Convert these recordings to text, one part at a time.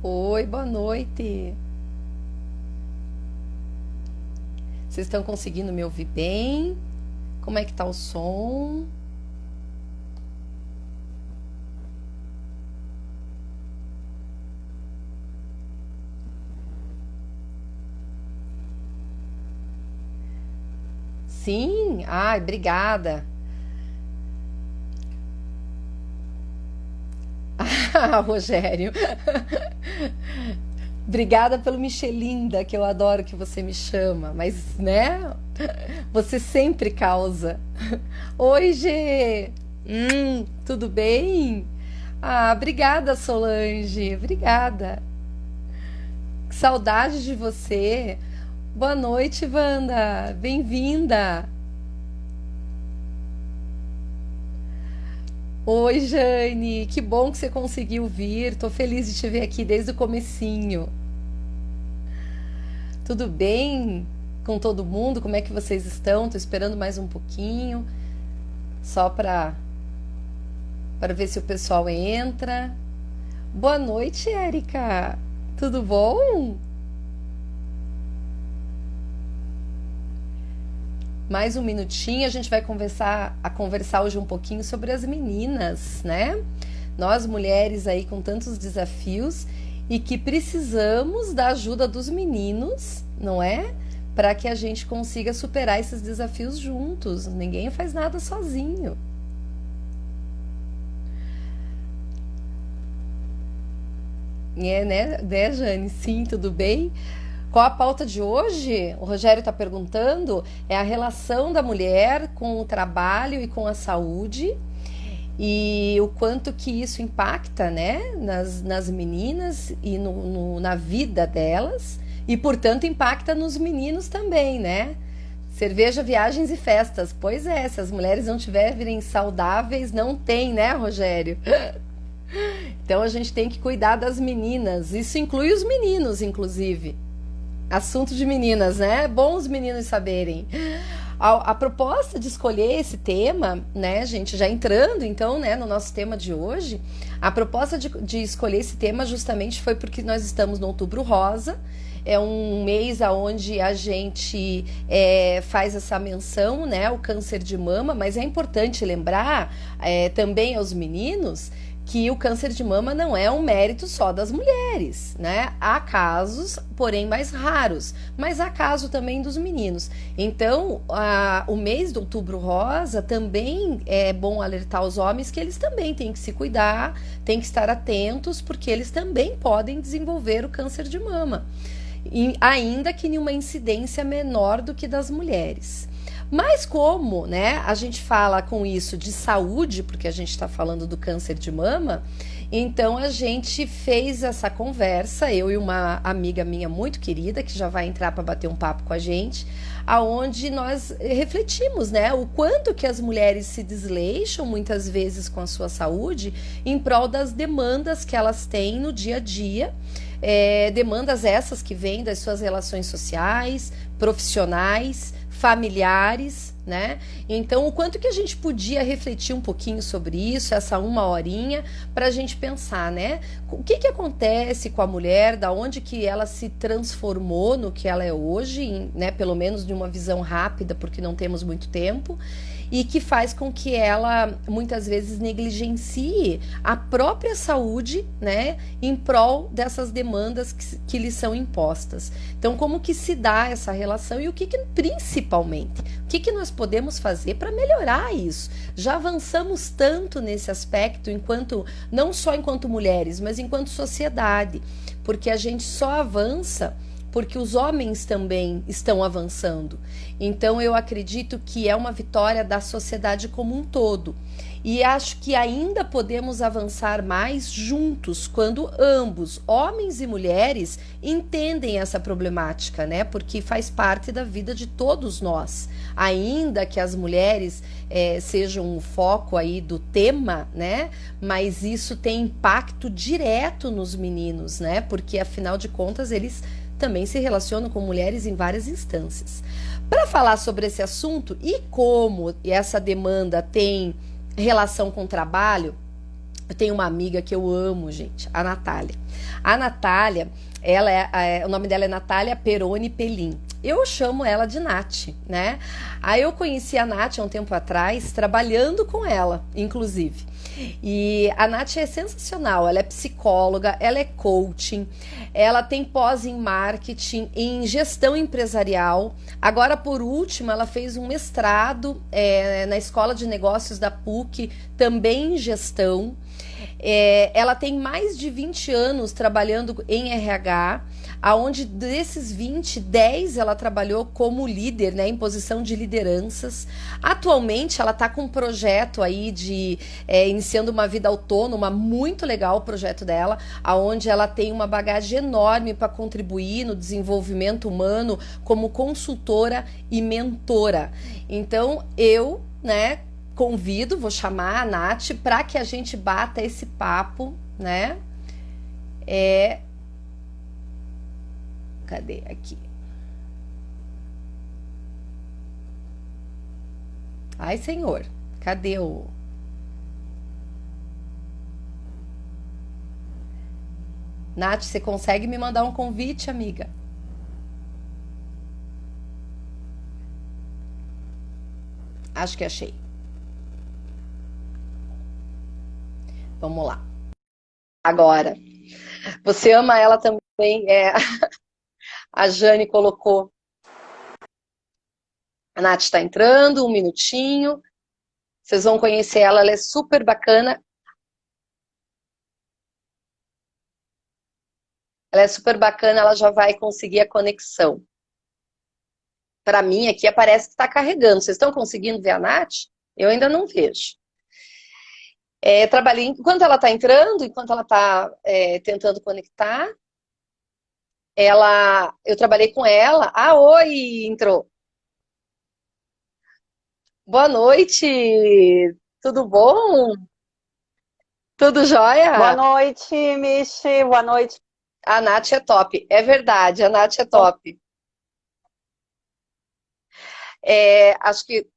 Oi, boa noite. Vocês estão conseguindo me ouvir bem? Como é que tá o som? Sim? Ai, obrigada. Ah, Rogério. Obrigada pelo Michelinda, que eu adoro que você me chama, mas, né? Você sempre causa. Oi, Gê. Tudo bem? Ah, obrigada, Solange. Obrigada. Que saudade de você. Boa noite, Wanda. Bem-vinda. Oi, Jane. Que bom que você conseguiu vir. Tô feliz de te ver aqui desde o comecinho. Tudo bem com todo mundo? Como é que vocês estão? Tô esperando mais um pouquinho, só para ver se o pessoal entra. Boa noite, Érica. Tudo bom? Mais um minutinho, a gente vai conversar hoje um pouquinho sobre as meninas, né? Nós mulheres aí com tantos desafios e que precisamos da ajuda dos meninos, não é? Para que a gente consiga superar esses desafios juntos. Ninguém faz nada sozinho. É, né, Jane? Sim, tudo bem? Qual a pauta de hoje? O Rogério está perguntando. É a relação da mulher com o trabalho e com a saúde e o quanto que isso impacta, né, nas meninas e na vida delas e, portanto, impacta nos meninos também, né? Cerveja, viagens e festas. Pois é, se as mulheres não tiverem saudáveis, não tem, né, Rogério? Então a gente tem que cuidar das meninas. Isso inclui os meninos, inclusive. Assunto de meninas, né? É bom os meninos saberem. A proposta de escolher esse tema, né, gente, já entrando então, né, no nosso tema de hoje, a proposta de escolher esse tema justamente foi porque nós estamos no Outubro Rosa, é um mês onde a gente faz essa menção, né, ao câncer de mama, mas é importante lembrar também aos meninos que o câncer de mama não é um mérito só das mulheres, né? Há casos, porém mais raros, mas há caso também dos meninos. Então, o mês de Outubro Rosa também é bom alertar os homens que eles também têm que se cuidar, têm que estar atentos, porque eles também podem desenvolver o câncer de mama, ainda que em uma incidência menor do que das mulheres. Mas como, né, a gente fala com isso de saúde, porque a gente está falando do câncer de mama, então a gente fez essa conversa, eu e uma amiga minha muito querida, que já vai entrar para bater um papo com a gente, aonde nós refletimos, né, o quanto que as mulheres se desleixam muitas vezes com a sua saúde em prol das demandas que elas têm no dia a dia, demandas essas que vêm das suas relações sociais, profissionais, familiares, né? Então, o quanto que a gente podia refletir um pouquinho sobre isso, essa uma horinha, para a gente pensar, né? O que que acontece com a mulher, da onde que ela se transformou no que ela é hoje, né? Pelo menos de uma visão rápida, porque não temos muito tempo, e que faz com que ela muitas vezes negligencie a própria saúde, né, em prol dessas demandas que lhe são impostas. Então, como que se dá essa relação e o que principalmente, o que nós podemos fazer para melhorar isso? Já avançamos tanto nesse aspecto, enquanto não só enquanto mulheres, mas enquanto sociedade, porque a gente só avança porque os homens também estão avançando. Então eu acredito que é uma vitória da sociedade como um todo. E acho que ainda podemos avançar mais juntos quando ambos, homens e mulheres, entendem essa problemática, né? Porque faz parte da vida de todos nós. Ainda que as mulheres sejam o foco aí do tema, né? Mas isso tem impacto direto nos meninos, né? Porque afinal de contas eles também se relacionam com mulheres em várias instâncias. Para falar sobre esse assunto e como essa demanda tem relação com o trabalho, Eu tenho uma amiga que eu amo, gente, a Natália. A Natália, o nome dela é Natália Peroni Pelim. Eu chamo ela de Nath, né? Aí eu conheci a Nath há um tempo atrás, trabalhando com ela, inclusive. E a Nath é sensacional, ela é psicóloga, ela é coaching, ela tem pós em marketing, em gestão empresarial. Agora, por último, ela fez um mestrado na Escola de Negócios da PUC, também em gestão. Ela tem mais de 20 anos trabalhando em RH, aonde desses 20, 10 ela trabalhou como líder, né, em posição de lideranças. Atualmente ela está com um projeto aí de iniciando uma vida autônoma, muito legal o projeto dela, aonde ela tem uma bagagem enorme para contribuir no desenvolvimento humano como consultora e mentora. Então eu, né, convido, vou chamar a Nath para que a gente bata esse papo, né? Cadê aqui? Ai, senhor, cadê o... Nath, você consegue me mandar um convite, amiga? Acho que achei. Vamos lá. Agora, você ama ela também? A Jane colocou. A Nath está entrando, um minutinho. Vocês vão conhecer ela, ela é super bacana. Ela é super bacana, ela já vai conseguir a conexão. Para mim, aqui aparece que está carregando. Vocês estão conseguindo ver a Nath? Eu ainda não vejo. Trabalhei, enquanto ela está entrando, enquanto ela está tentando conectar, eu trabalhei com ela. Ah, oi, entrou. Boa noite, tudo bom? Tudo Boa jóia? noite, Michi. Boa noite. A Nath é top, é verdade, a Nath é top. Acho que,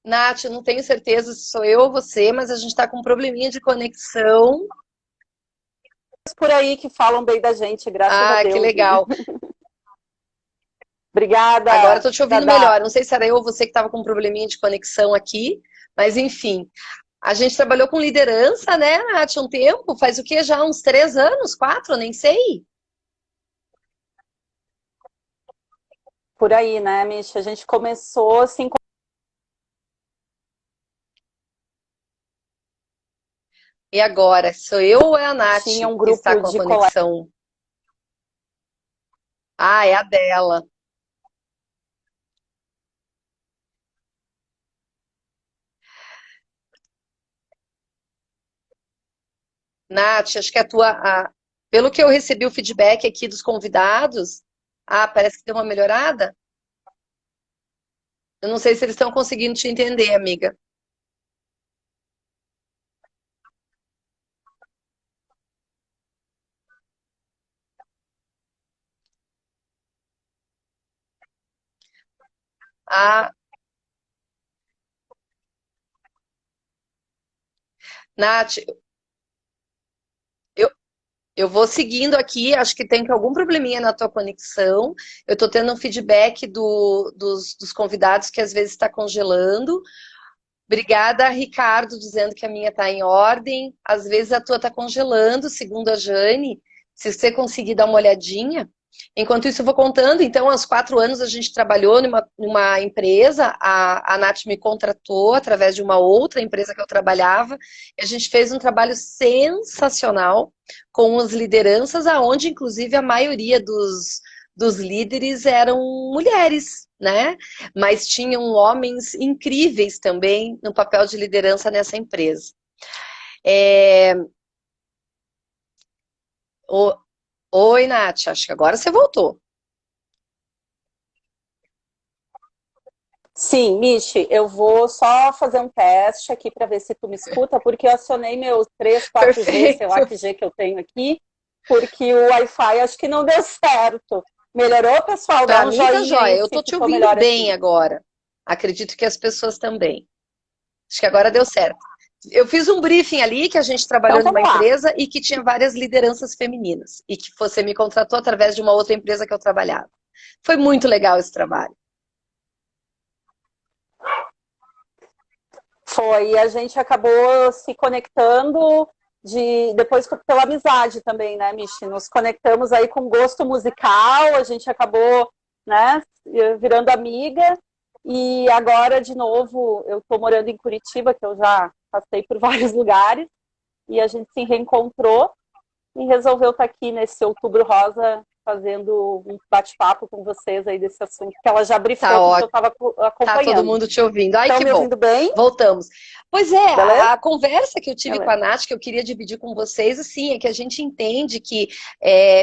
Nath, eu não tenho certeza se sou eu ou você, mas a gente está com um probleminha de conexão. Por aí que falam bem da gente, graças a Ah, que Deus, né? legal. Agora Obrigada, estou te ouvindo Dadá. melhor. Não sei se era eu ou você que estava com um probleminha de conexão aqui, mas enfim. A gente trabalhou com liderança, né, Nath, um tempo, faz o quê? Já uns 3 anos, 4, nem sei. Por aí, né, Michi? A gente começou assim, E agora, sou eu ou é a Nath tinha um que está grupo com a de colegas. conexão? Ah, é a dela. Nath, acho que pelo que eu recebi o feedback aqui dos convidados, parece que deu uma melhorada. Eu não sei se eles estão conseguindo te entender, amiga. Ah, Nath, eu, eu vou seguindo aqui, acho que tem algum probleminha na tua conexão. Eu estou tendo um feedback dos convidados que às vezes está congelando. Obrigada, Ricardo, dizendo que a minha está em ordem. Às vezes a tua está congelando, segundo a Jane. Se você conseguir dar uma olhadinha. Enquanto isso, eu vou contando. Então, aos 4 anos, a gente trabalhou numa empresa. A Nath me contratou através de uma outra empresa que eu trabalhava. E a gente fez um trabalho sensacional com as lideranças, aonde, inclusive, a maioria dos líderes eram mulheres, né? Mas tinham homens incríveis também no papel de liderança nessa empresa. É... O... Oi, Nath, acho que agora você voltou. Sim, Michi, eu vou só fazer um teste aqui para ver se tu me escuta, porque eu acionei meus 3, 4G, sei lá Perfeito. que G que eu tenho aqui, porque o Wi-Fi acho que não deu certo. Melhorou, pessoal? Dá Para um mim tá joinha jóia. aí Eu se tô te ficou ouvindo melhor bem assim. agora. Acredito que as pessoas também. Acho que agora deu certo. Eu fiz um briefing ali que a gente trabalhou Então, numa vamos lá. empresa e que tinha várias lideranças femininas. E que você me contratou através de uma outra empresa que eu trabalhava. Foi muito legal esse trabalho. Foi, e a gente acabou se conectando depois pela amizade também, né, Michi? Nos conectamos aí com gosto musical, a gente acabou, né, virando amiga. E agora, de novo, eu estou morando em Curitiba, que eu já passei por vários lugares, e a gente se reencontrou e resolveu estar aqui nesse Outubro Rosa fazendo um bate-papo com vocês aí desse assunto, que ela já brifou Tá porque eu ótimo. estava Tá todo acompanhando. mundo te ouvindo. Ai, Estão que me bom. ouvindo bem? Voltamos. Pois é, Beleza? a conversa que eu tive com Beleza. a Nath, que eu queria dividir com vocês, assim, é que a gente entende que,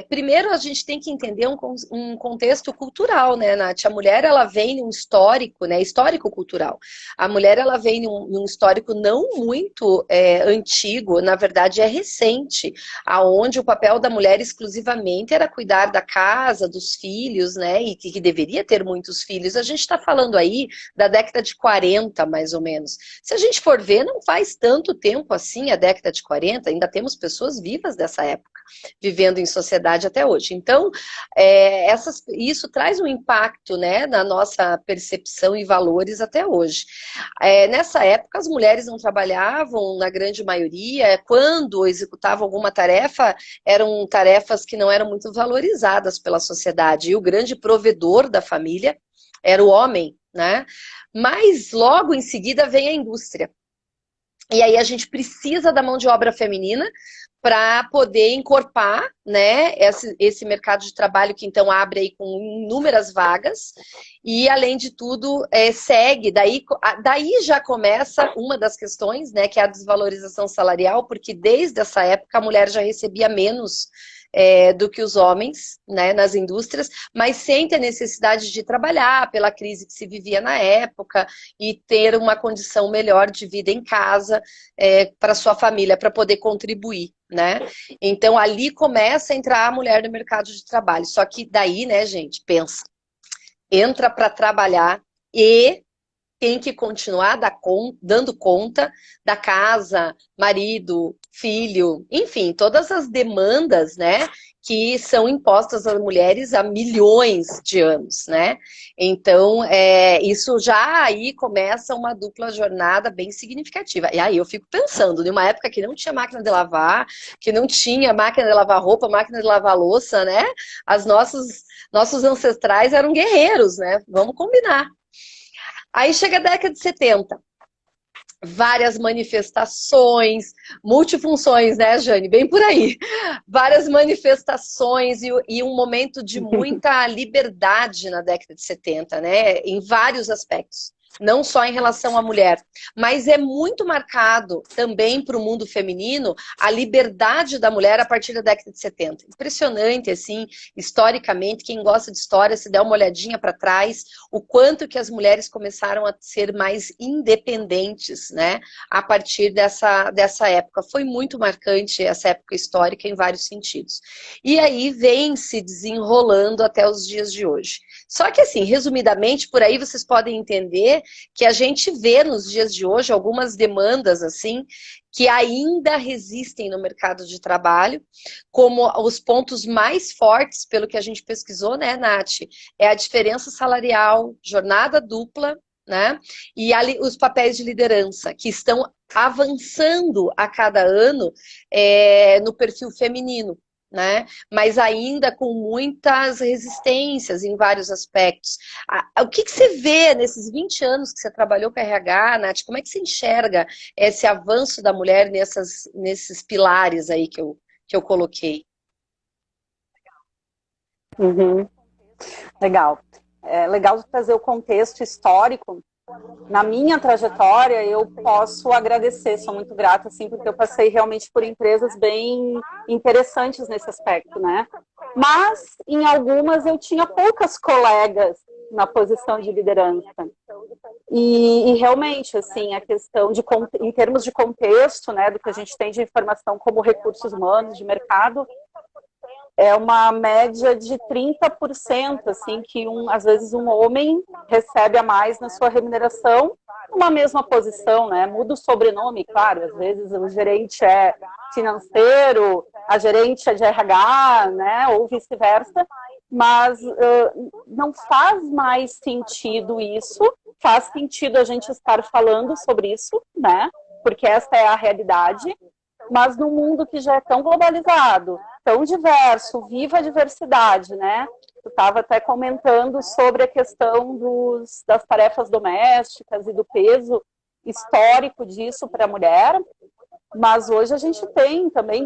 primeiro, a gente tem que entender um contexto cultural, né, Nath? A mulher, ela vem num histórico, né, histórico-cultural. A mulher, ela vem num histórico não muito antigo, na verdade, é recente, aonde o papel da mulher exclusivamente era cuidar da casa, dos filhos, né, e que deveria ter muitos filhos. A gente está falando aí da década de 40, mais ou menos. Se a gente for ver, não faz tanto tempo assim, a década de 40, ainda temos pessoas vivas dessa época, vivendo em sociedade até hoje. Então, isso traz um impacto, né, na nossa percepção e valores até hoje. Nessa época, as mulheres não trabalhavam, na grande maioria, quando executavam alguma tarefa, eram tarefas que não eram muito valorizadas pela sociedade, e o grande provedor da família era o homem, né? Mas logo em seguida vem a indústria. E aí a gente precisa da mão de obra feminina para poder encorpar, né, esse mercado de trabalho que então abre aí com inúmeras vagas e, além de tudo, segue, daí já começa uma das questões, né, que é a desvalorização salarial, porque desde essa época a mulher já recebia menos do que os homens, né, nas indústrias, mas sente a necessidade de trabalhar pela crise que se vivia na época e ter uma condição melhor de vida em casa para sua família, para poder contribuir, né? Então ali começa a entrar a mulher no mercado de trabalho. Só que daí, né, gente, pensa, entra para trabalhar e tem que continuar dando conta da casa, marido, filho, enfim, todas as demandas, né, que são impostas às mulheres há milhões de anos, né? Então, isso já aí começa uma dupla jornada bem significativa. E aí eu fico pensando, numa época que não tinha máquina de lavar, que não tinha máquina de lavar roupa, máquina de lavar louça, né? Nossos ancestrais eram guerreiros, né? Vamos combinar. Aí chega a década de 70, várias manifestações, multifunções, né, Jane? Bem por aí. Várias manifestações e um momento de muita liberdade na década de 70, né? Em vários aspectos. Não só em relação à mulher, mas é muito marcado também para o mundo feminino a liberdade da mulher a partir da década de 70. Impressionante, assim, historicamente, quem gosta de história, se der uma olhadinha para trás, o quanto que as mulheres começaram a ser mais independentes, né, a partir dessa época. Foi muito marcante essa época histórica em vários sentidos. E aí vem se desenrolando até os dias de hoje. Só que, assim, resumidamente, por aí vocês podem entender que a gente vê nos dias de hoje algumas demandas, assim, que ainda resistem no mercado de trabalho, como os pontos mais fortes, pelo que a gente pesquisou, né, Nath? É a diferença salarial, jornada dupla, né? E ali, os papéis de liderança, que estão avançando a cada ano no perfil feminino, né? Mas ainda com muitas resistências em vários aspectos. O que você vê nesses 20 anos que você trabalhou com a RH, Nath? Como é que você enxerga esse avanço da mulher nesses pilares aí que eu coloquei? Uhum. Legal. É legal trazer o contexto histórico. Na minha trajetória, eu posso agradecer, sou muito grata, assim, porque eu passei realmente por empresas bem interessantes nesse aspecto, né? Mas, em algumas, eu tinha poucas colegas na posição de liderança. E realmente, assim, a questão em termos de contexto, né, do que a gente tem de informação como recursos humanos, de mercado, é uma média de 30%, assim, que às vezes um homem recebe a mais na sua remuneração, numa mesma posição, né? Muda o sobrenome, claro, às vezes o gerente é financeiro, a gerente é de RH, né? Ou vice-versa, mas não faz mais sentido isso, faz sentido a gente estar falando sobre isso, né? Porque essa é a realidade, mas num mundo que já é tão globalizado, tão diverso, viva a diversidade, né? Tu estava até comentando sobre a questão das tarefas domésticas e do peso histórico disso para a mulher, mas hoje a gente tem também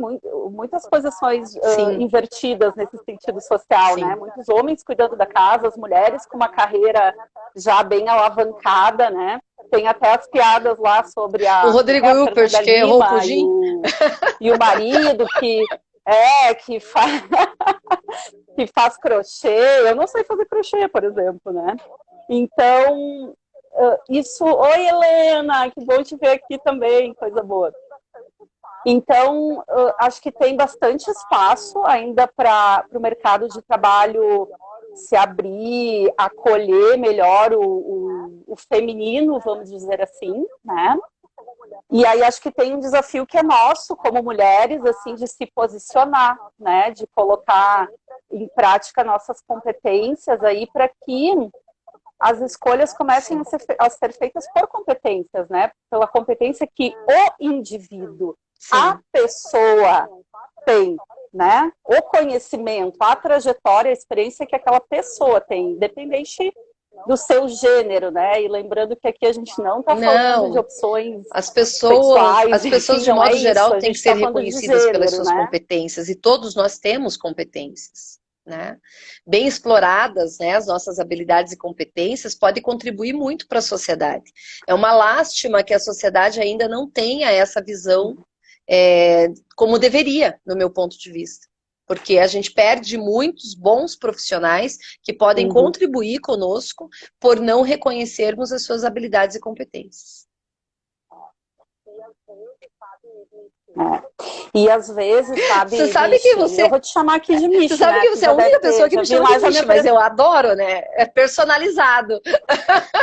muitas posições invertidas nesse sentido social, Sim. né? Muitos homens cuidando da casa, as mulheres com uma carreira já bem alavancada, né? Tem até as piadas lá sobre o Rodrigo Hilbert, que errou o pudim. E o marido que faz crochê. Eu não sei fazer crochê, por exemplo, né? Então, isso... Oi, Helena, que bom te ver aqui também, coisa boa. Então, acho que tem bastante espaço ainda para o mercado de trabalho se abrir, acolher melhor o feminino, vamos dizer assim, né? E aí acho que tem um desafio que é nosso, como mulheres, assim, de se posicionar, né? De colocar em prática nossas competências aí para que as escolhas comecem a ser feitas por competências, né? Pela competência que o indivíduo, a pessoa tem, né? O conhecimento, a trajetória, a experiência que aquela pessoa tem, independente do seu gênero, né? E lembrando que aqui a gente não está falando de opções sexuais, as pessoas enfim, de modo geral têm que ser reconhecidas pelas suas competências, e todos nós temos competências, né? Bem exploradas, né? As nossas habilidades e competências podem contribuir muito para a sociedade. É uma lástima que a sociedade ainda não tenha essa visão como deveria, no meu ponto de vista. Porque a gente perde muitos bons profissionais que podem contribuir conosco por não reconhecermos as suas habilidades e competências. E às vezes, sabe, você sabe que você... eu vou te chamar aqui de Michi, você sabe, né? Que você é a única pessoa que me chama de Michi, mas eu adoro, né? É personalizado.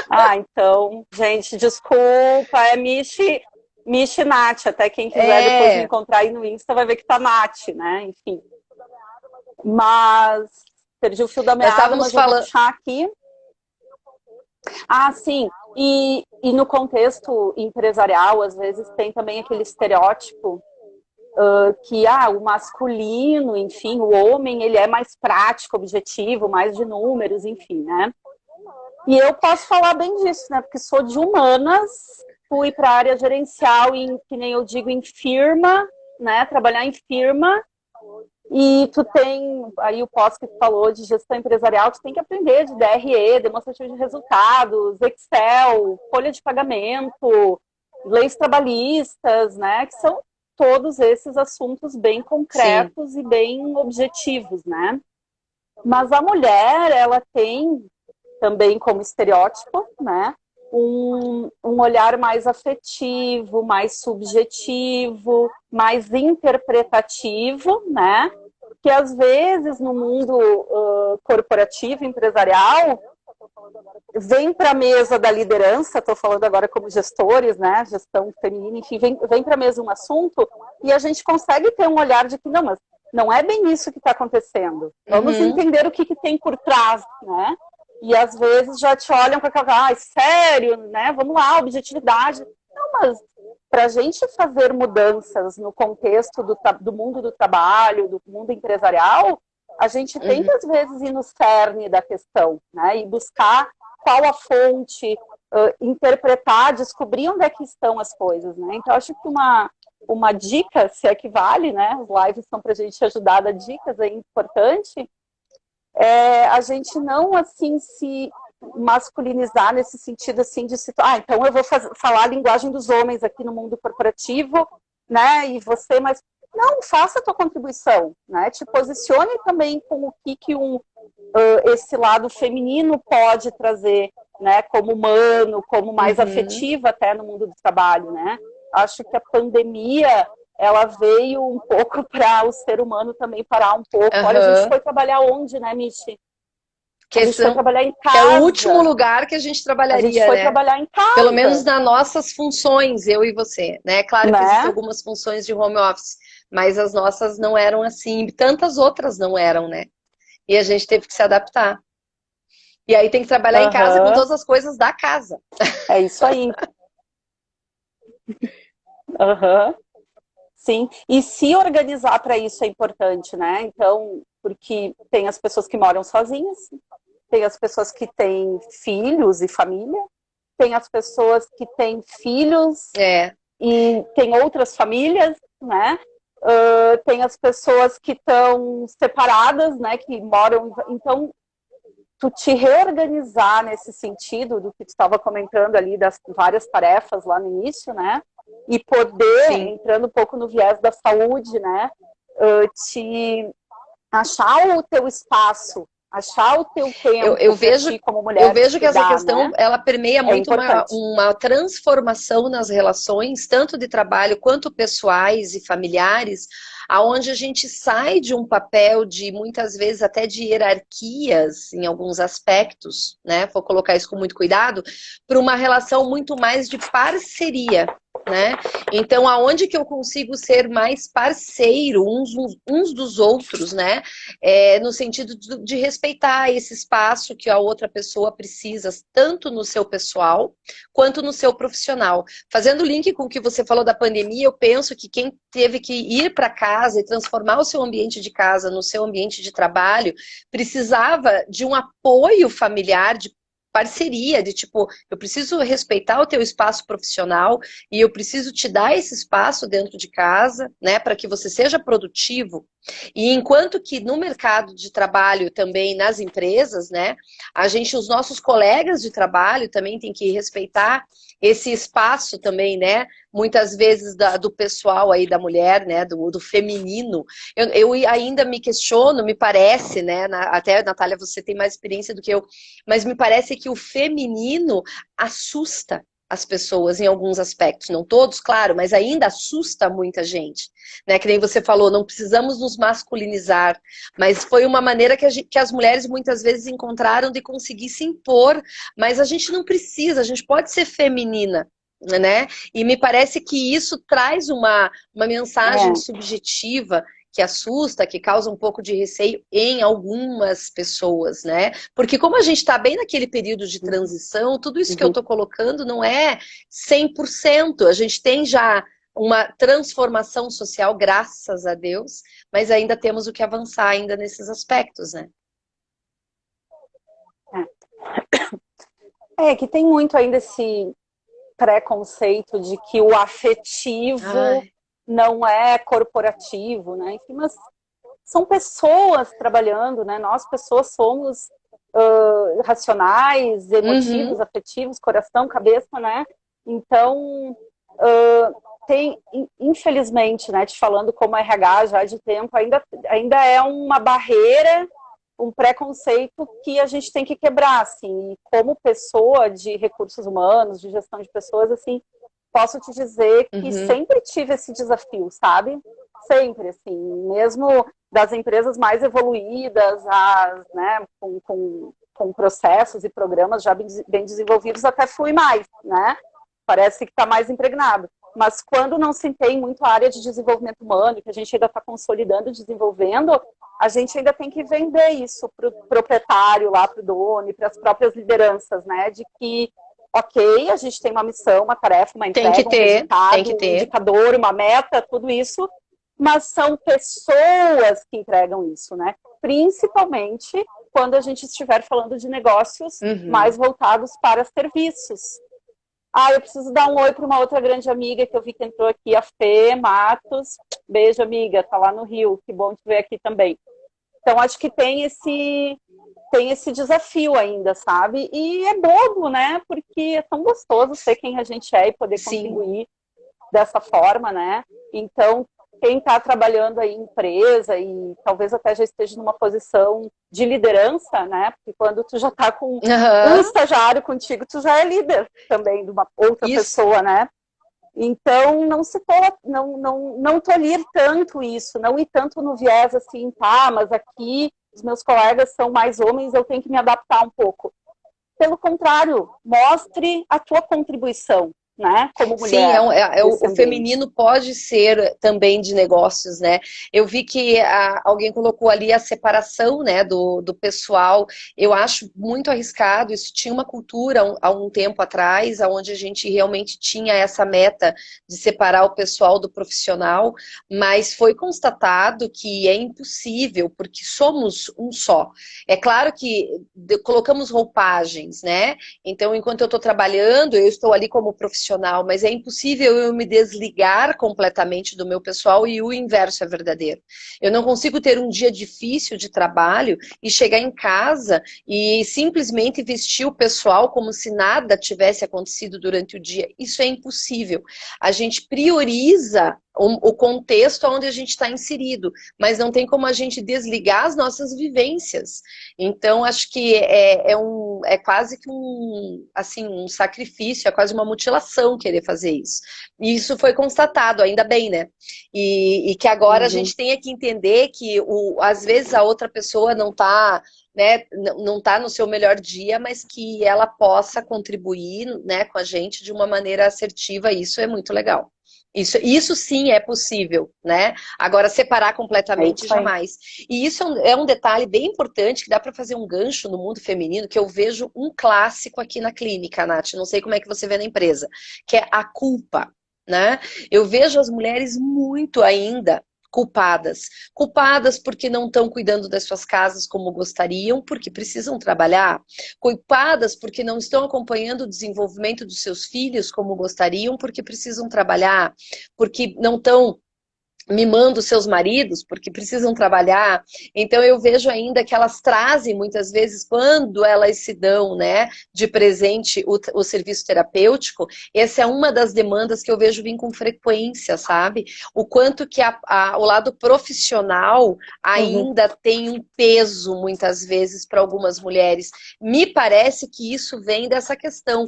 Ah, então, gente, desculpa, é Michi Nath, até quem quiser depois me encontrar aí no Insta vai ver que tá Nath, né? Enfim. Mas perdi o fio da meada, mas eu vou puxar aqui. Ah, sim. E no contexto empresarial, às vezes tem também aquele estereótipo que o masculino, enfim, o homem, ele é mais prático, objetivo, mais de números, enfim, né? E eu posso falar bem disso, né? Porque sou de humanas, fui para a área gerencial, que nem eu digo, em firma, né? Trabalhar em firma. E tu tem, aí o pós que tu falou de gestão empresarial, tu tem que aprender de DRE, demonstrativo de resultados, Excel, folha de pagamento, leis trabalhistas, né? Que são todos esses assuntos bem concretos e bem objetivos, né? Mas a mulher, ela tem também como estereótipo, né? Um olhar mais afetivo, mais subjetivo, mais interpretativo, né? Que às vezes no mundo corporativo, empresarial, vem para a mesa da liderança, estou falando agora como gestores, né? Gestão feminina, enfim, vem para a mesa um assunto e a gente consegue ter um olhar de que não, mas não é bem isso que está acontecendo. Vamos entender o que tem por trás, né? E às vezes já te olham com aquela, sério, né? Vamos lá, objetividade. Não, mas para a gente fazer mudanças no contexto do mundo do trabalho, do mundo empresarial, a gente tem que, às vezes, ir no cerne da questão, né? E buscar qual a fonte, interpretar, descobrir onde é que estão as coisas, né? Então, acho que uma dica, se equivale, né? As lives são para a gente ajudar a dar dicas, é importante. A gente não, assim, se masculinizar nesse sentido, assim, de então eu vou falar a linguagem dos homens aqui no mundo corporativo, né, e você, mas não, faça a tua contribuição, né, te posicione também com o que esse lado feminino pode trazer, né, como humano, como mais afetivo até no mundo do trabalho, né. Acho que a pandemia, ela veio um pouco para o ser humano também parar um pouco. Olha, a gente foi trabalhar onde, né, Michi? Que a gente foi trabalhar em que é casa. o último lugar que a gente A trabalharia, gente foi né? trabalhar em casa. Pelo menos nas nossas funções, eu e você, né? Claro que existem Né? algumas funções de home office, mas as nossas não eram assim, tantas outras não eram, né? E a gente teve que se adaptar. E aí tem que trabalhar em casa com Aham. todas as coisas da casa. É isso aí. Aham. Sim, e se organizar para isso é importante, né? Então, porque tem as pessoas que moram sozinhas, tem as pessoas que têm filhos e família, tem as pessoas que têm filhos É, e tem outras famílias, né? Tem as pessoas que estão separadas, né? Que moram. Então, tu te reorganizar nesse sentido do que tu estava comentando ali das várias tarefas lá no início, né? E poder, sim. entrando um pouco no viés da saúde, né? Te achar o teu espaço, achar o teu Eu, tempo eu para vejo, ti como eu mulher te vejo que essa cuidar, questão né? ela permeia É muito importante. uma transformação nas relações, tanto de trabalho quanto pessoais e familiares, aonde a gente sai de um papel de muitas vezes até de hierarquias em alguns aspectos, né? Vou colocar isso com muito cuidado, para uma relação muito mais de parceria. Né? Então, aonde que eu consigo ser mais parceiro uns dos outros, né? No sentido de respeitar esse espaço que a outra pessoa precisa, tanto no seu pessoal quanto no seu profissional. Fazendo link com o que você falou da pandemia, eu penso que quem teve que ir para casa e transformar o seu ambiente de casa no seu ambiente de trabalho precisava de um apoio familiar, de parceria, de tipo, eu preciso respeitar o teu espaço profissional e eu preciso te dar esse espaço dentro de casa, né, para que você seja produtivo. E enquanto que no mercado de trabalho também nas empresas, né, os nossos colegas de trabalho também tem que respeitar esse espaço também, né, muitas vezes do pessoal aí da mulher, né, do feminino. Eu ainda me questiono, me parece, né, até Natália, você tem mais experiência do que eu, mas me parece que o feminino assusta as pessoas em alguns aspectos, não todos, claro, mas ainda assusta muita gente, né? Que nem você falou, não precisamos nos masculinizar, mas foi uma maneira que as mulheres muitas vezes encontraram de conseguir se impor, mas a gente não precisa, a gente pode ser feminina, né? E me parece que isso traz uma mensagem É, subjetiva que assusta, que causa um pouco de receio em algumas pessoas, né? Porque como a gente está bem naquele período de transição, tudo isso que eu uhum. estou colocando não é 100%. A gente tem já uma transformação social, graças a Deus, mas ainda temos o que avançar ainda nesses aspectos, né? Que tem muito ainda esse preconceito de que o afetivo Ai, não é corporativo, né? Enfim, mas são pessoas trabalhando, né? Nós, pessoas, somos racionais, uhum, emotivos, afetivos, coração, cabeça, né? Então, tem, infelizmente, né, te falando como RH já de tempo, ainda é uma barreira, um preconceito que a gente tem que quebrar, assim, e como pessoa de recursos humanos, de gestão de pessoas, assim, posso te dizer que uhum. sempre tive esse desafio, sabe? Sempre, assim, mesmo das empresas mais evoluídas, né, com processos e programas já bem desenvolvidos, até fui mais, né? Parece que está mais impregnado. Mas quando não se tem muito a área de desenvolvimento humano, que a gente ainda está consolidando e desenvolvendo, a gente ainda tem que vender isso para o proprietário, lá para o dono e para as próprias lideranças, né? De que, ok, a gente tem uma missão, uma tarefa, uma entrega, um Tem resultado, que um ter. indicador, uma meta, tudo isso, mas são pessoas que entregam isso, né? Principalmente quando a gente estiver falando de negócios mais Uhum. voltados para serviços. Eu preciso dar um oi para uma outra grande amiga que eu vi que entrou aqui, a Fê Matos. Beijo, amiga, tá lá no Rio. Que bom te ver aqui também. Então, acho que tem esse desafio ainda, sabe? E é bobo, né? Porque é tão gostoso ser quem a gente é e poder Sim. contribuir dessa forma, né? Então, quem está trabalhando aí em empresa e talvez até já esteja numa posição de liderança, né? Porque quando tu já está com um Aham. estagiário contigo, tu já é líder também de uma outra Isso. pessoa, né? Então, não tolir tanto isso, não ir tanto no viés assim, tá, mas aqui os meus colegas são mais homens, eu tenho que me adaptar um pouco. Pelo contrário, mostre a tua contribuição, né, como Sim, mulher o nesse ambiente. feminino pode ser também de negócios, né? Eu vi que alguém colocou ali a separação, né, do pessoal. Eu acho muito arriscado. Isso tinha uma cultura há um tempo atrás, onde a gente realmente tinha essa meta de separar o pessoal do profissional, mas foi constatado que é impossível, porque somos um só. É claro que colocamos roupagens, né? Então, enquanto eu estou trabalhando, eu estou ali como profissional, mas é impossível eu me desligar completamente do meu pessoal e o inverso é verdadeiro. Eu não consigo ter um dia difícil de trabalho e chegar em casa e simplesmente vestir o pessoal como se nada tivesse acontecido durante o dia. Isso é impossível. A gente prioriza o contexto onde a gente está inserido, mas não tem como a gente desligar as nossas vivências. Então, acho que é quase que assim, um sacrifício, é quase uma mutilação querer fazer isso. E isso foi constatado, ainda bem, né? E que agora a Uhum. gente tenha que entender que às vezes a outra pessoa não está, né, não está no seu melhor dia, mas que ela possa contribuir, né, com a gente de uma maneira assertiva, isso é muito legal. Isso sim é possível, né? Agora, separar É completamente, isso aí. jamais. E isso é um detalhe bem importante que dá para fazer um gancho no mundo feminino, que eu vejo um clássico aqui na clínica, Nath. Não sei como é que você vê na empresa, que é a culpa, né? Eu vejo as mulheres muito ainda culpadas. Culpadas porque não estão cuidando das suas casas como gostariam, porque precisam trabalhar. Culpadas porque não estão acompanhando o desenvolvimento dos seus filhos como gostariam, porque precisam trabalhar. Porque não estão mimando seus maridos, porque precisam trabalhar. Então eu vejo ainda que elas trazem muitas vezes, quando elas se dão, né, de presente o serviço terapêutico, essa é uma das demandas que eu vejo vir com frequência, sabe? O quanto que o lado profissional Uhum. ainda tem um peso, muitas vezes, para algumas mulheres. Me parece que isso vem dessa questão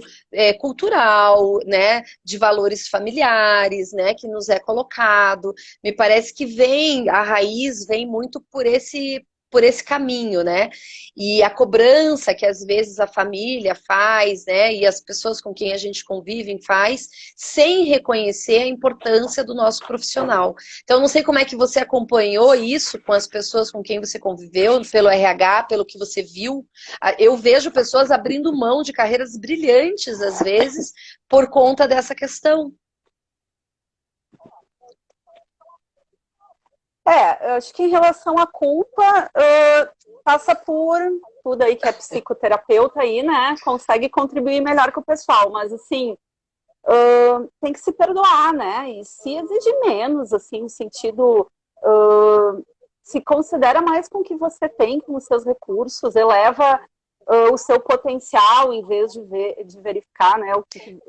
cultural, né, de valores familiares, né, que nos é colocado. Me parece que a raiz vem muito por esse caminho, né? E a cobrança que às vezes a família faz, né? E as pessoas com quem a gente convive faz, sem reconhecer a importância do nosso profissional. Então, não sei como é que você acompanhou isso com as pessoas com quem você conviveu, pelo RH, pelo que você viu. Eu vejo pessoas abrindo mão de carreiras brilhantes, às vezes, por conta dessa questão. Eu acho que em relação à culpa, passa por tudo aí que é psicoterapeuta aí, né? Consegue contribuir melhor com o pessoal, mas assim, tem que se perdoar, né? E se exige menos, assim, no sentido, se considera mais com o que você tem, com os seus recursos, eleva o seu potencial em vez de verificar, né,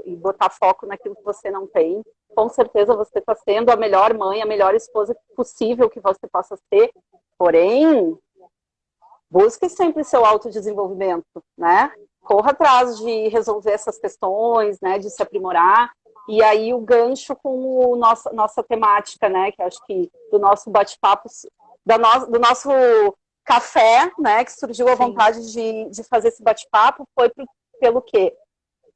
e botar foco naquilo que você não tem. Com certeza você está sendo a melhor mãe, a melhor esposa possível que você possa ser, porém, busque sempre seu autodesenvolvimento, né? Corra atrás de resolver essas questões, né, de se aprimorar. E aí o gancho com nossa temática, né, que acho que do nosso bate-papo, do nosso café, né, que surgiu a Sim. vontade de fazer esse bate-papo, foi pelo quê?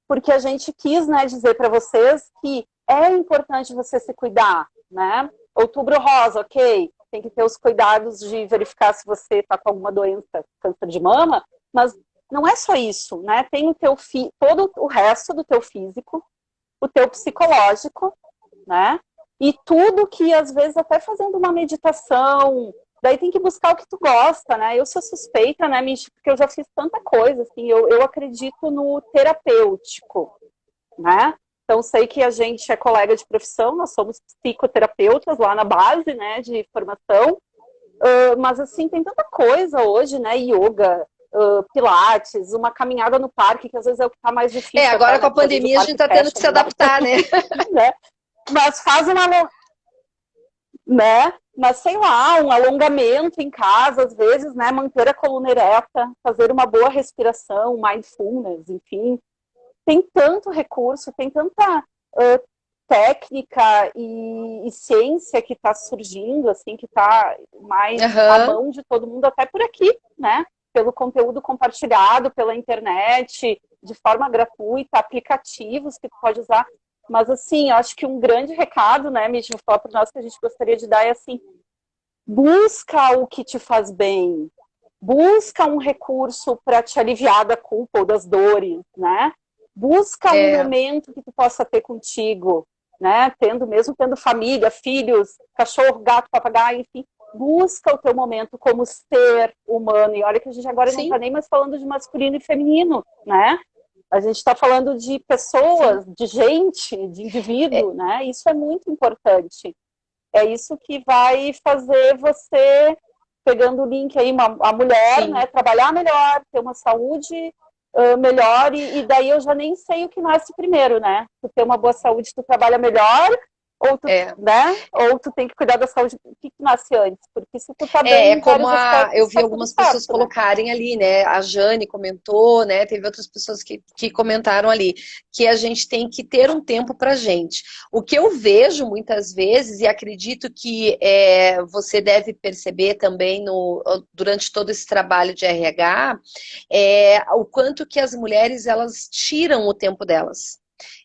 Porque a gente quis, né, dizer para vocês que é importante você se cuidar, né? Outubro Rosa, ok, tem que ter os cuidados de verificar se você está com alguma doença, câncer de mama, mas não é só isso, né? Tem o teu todo o resto do teu físico, o teu psicológico, né? E tudo que, às vezes, até fazendo uma meditação, daí tem que buscar o que tu gosta, né? Eu sou suspeita, né, Michi, porque eu já fiz tanta coisa, assim, eu acredito no terapêutico, né? Então, sei que a gente é colega de profissão, nós somos psicoterapeutas lá na base, né, de formação, mas, assim, tem tanta coisa hoje, né, yoga, pilates, uma caminhada no parque, que às vezes é o que está mais difícil Agora até, com né, a porque às vezes o pandemia a gente parque está tendo fecha, que se não dá pra adaptar, né? ir, né? Mas faz uma, né? Mas sei lá, um alongamento em casa, às vezes, né? Manter a coluna ereta, fazer uma boa respiração, mindfulness, enfim. Tem tanto recurso, tem tanta técnica e ciência que está surgindo, assim, que está mais à mão de todo mundo, até por aqui, né? Pelo conteúdo compartilhado, pela internet, de forma gratuita, aplicativos que tu pode usar. Mas, assim, eu acho que um grande recado, né, Mitch, vou falar para nós que a gente gostaria de dar é assim, busca o que te faz bem, busca um recurso para te aliviar da culpa ou das dores, né? Busca um momento que tu possa ter contigo, né? Mesmo tendo família, filhos, cachorro, gato, papagaio, enfim. Busca o teu momento como ser humano. E olha que a gente agora não está nem mais falando de masculino e feminino, né? A gente está falando de pessoas, de gente, de indivíduo, né? Isso é muito importante. É isso que vai fazer você, pegando o link aí, a mulher, né, trabalhar melhor, ter uma saúde melhor, e daí eu já nem sei o que nasce primeiro, né? Tu ter uma boa saúde, tu trabalha melhor, ou tu, né? Ou tu tem que cuidar da saúde, o que nasce antes? Porque se tu tá bem em como aspectos, eu vi tá algumas certo, pessoas colocarem ali, né? A Jane comentou, né? Teve outras pessoas que comentaram ali que a gente tem que ter um tempo pra gente. O que eu vejo muitas vezes, e acredito que você deve perceber também durante todo esse trabalho de RH, o quanto que as mulheres elas tiram o tempo delas.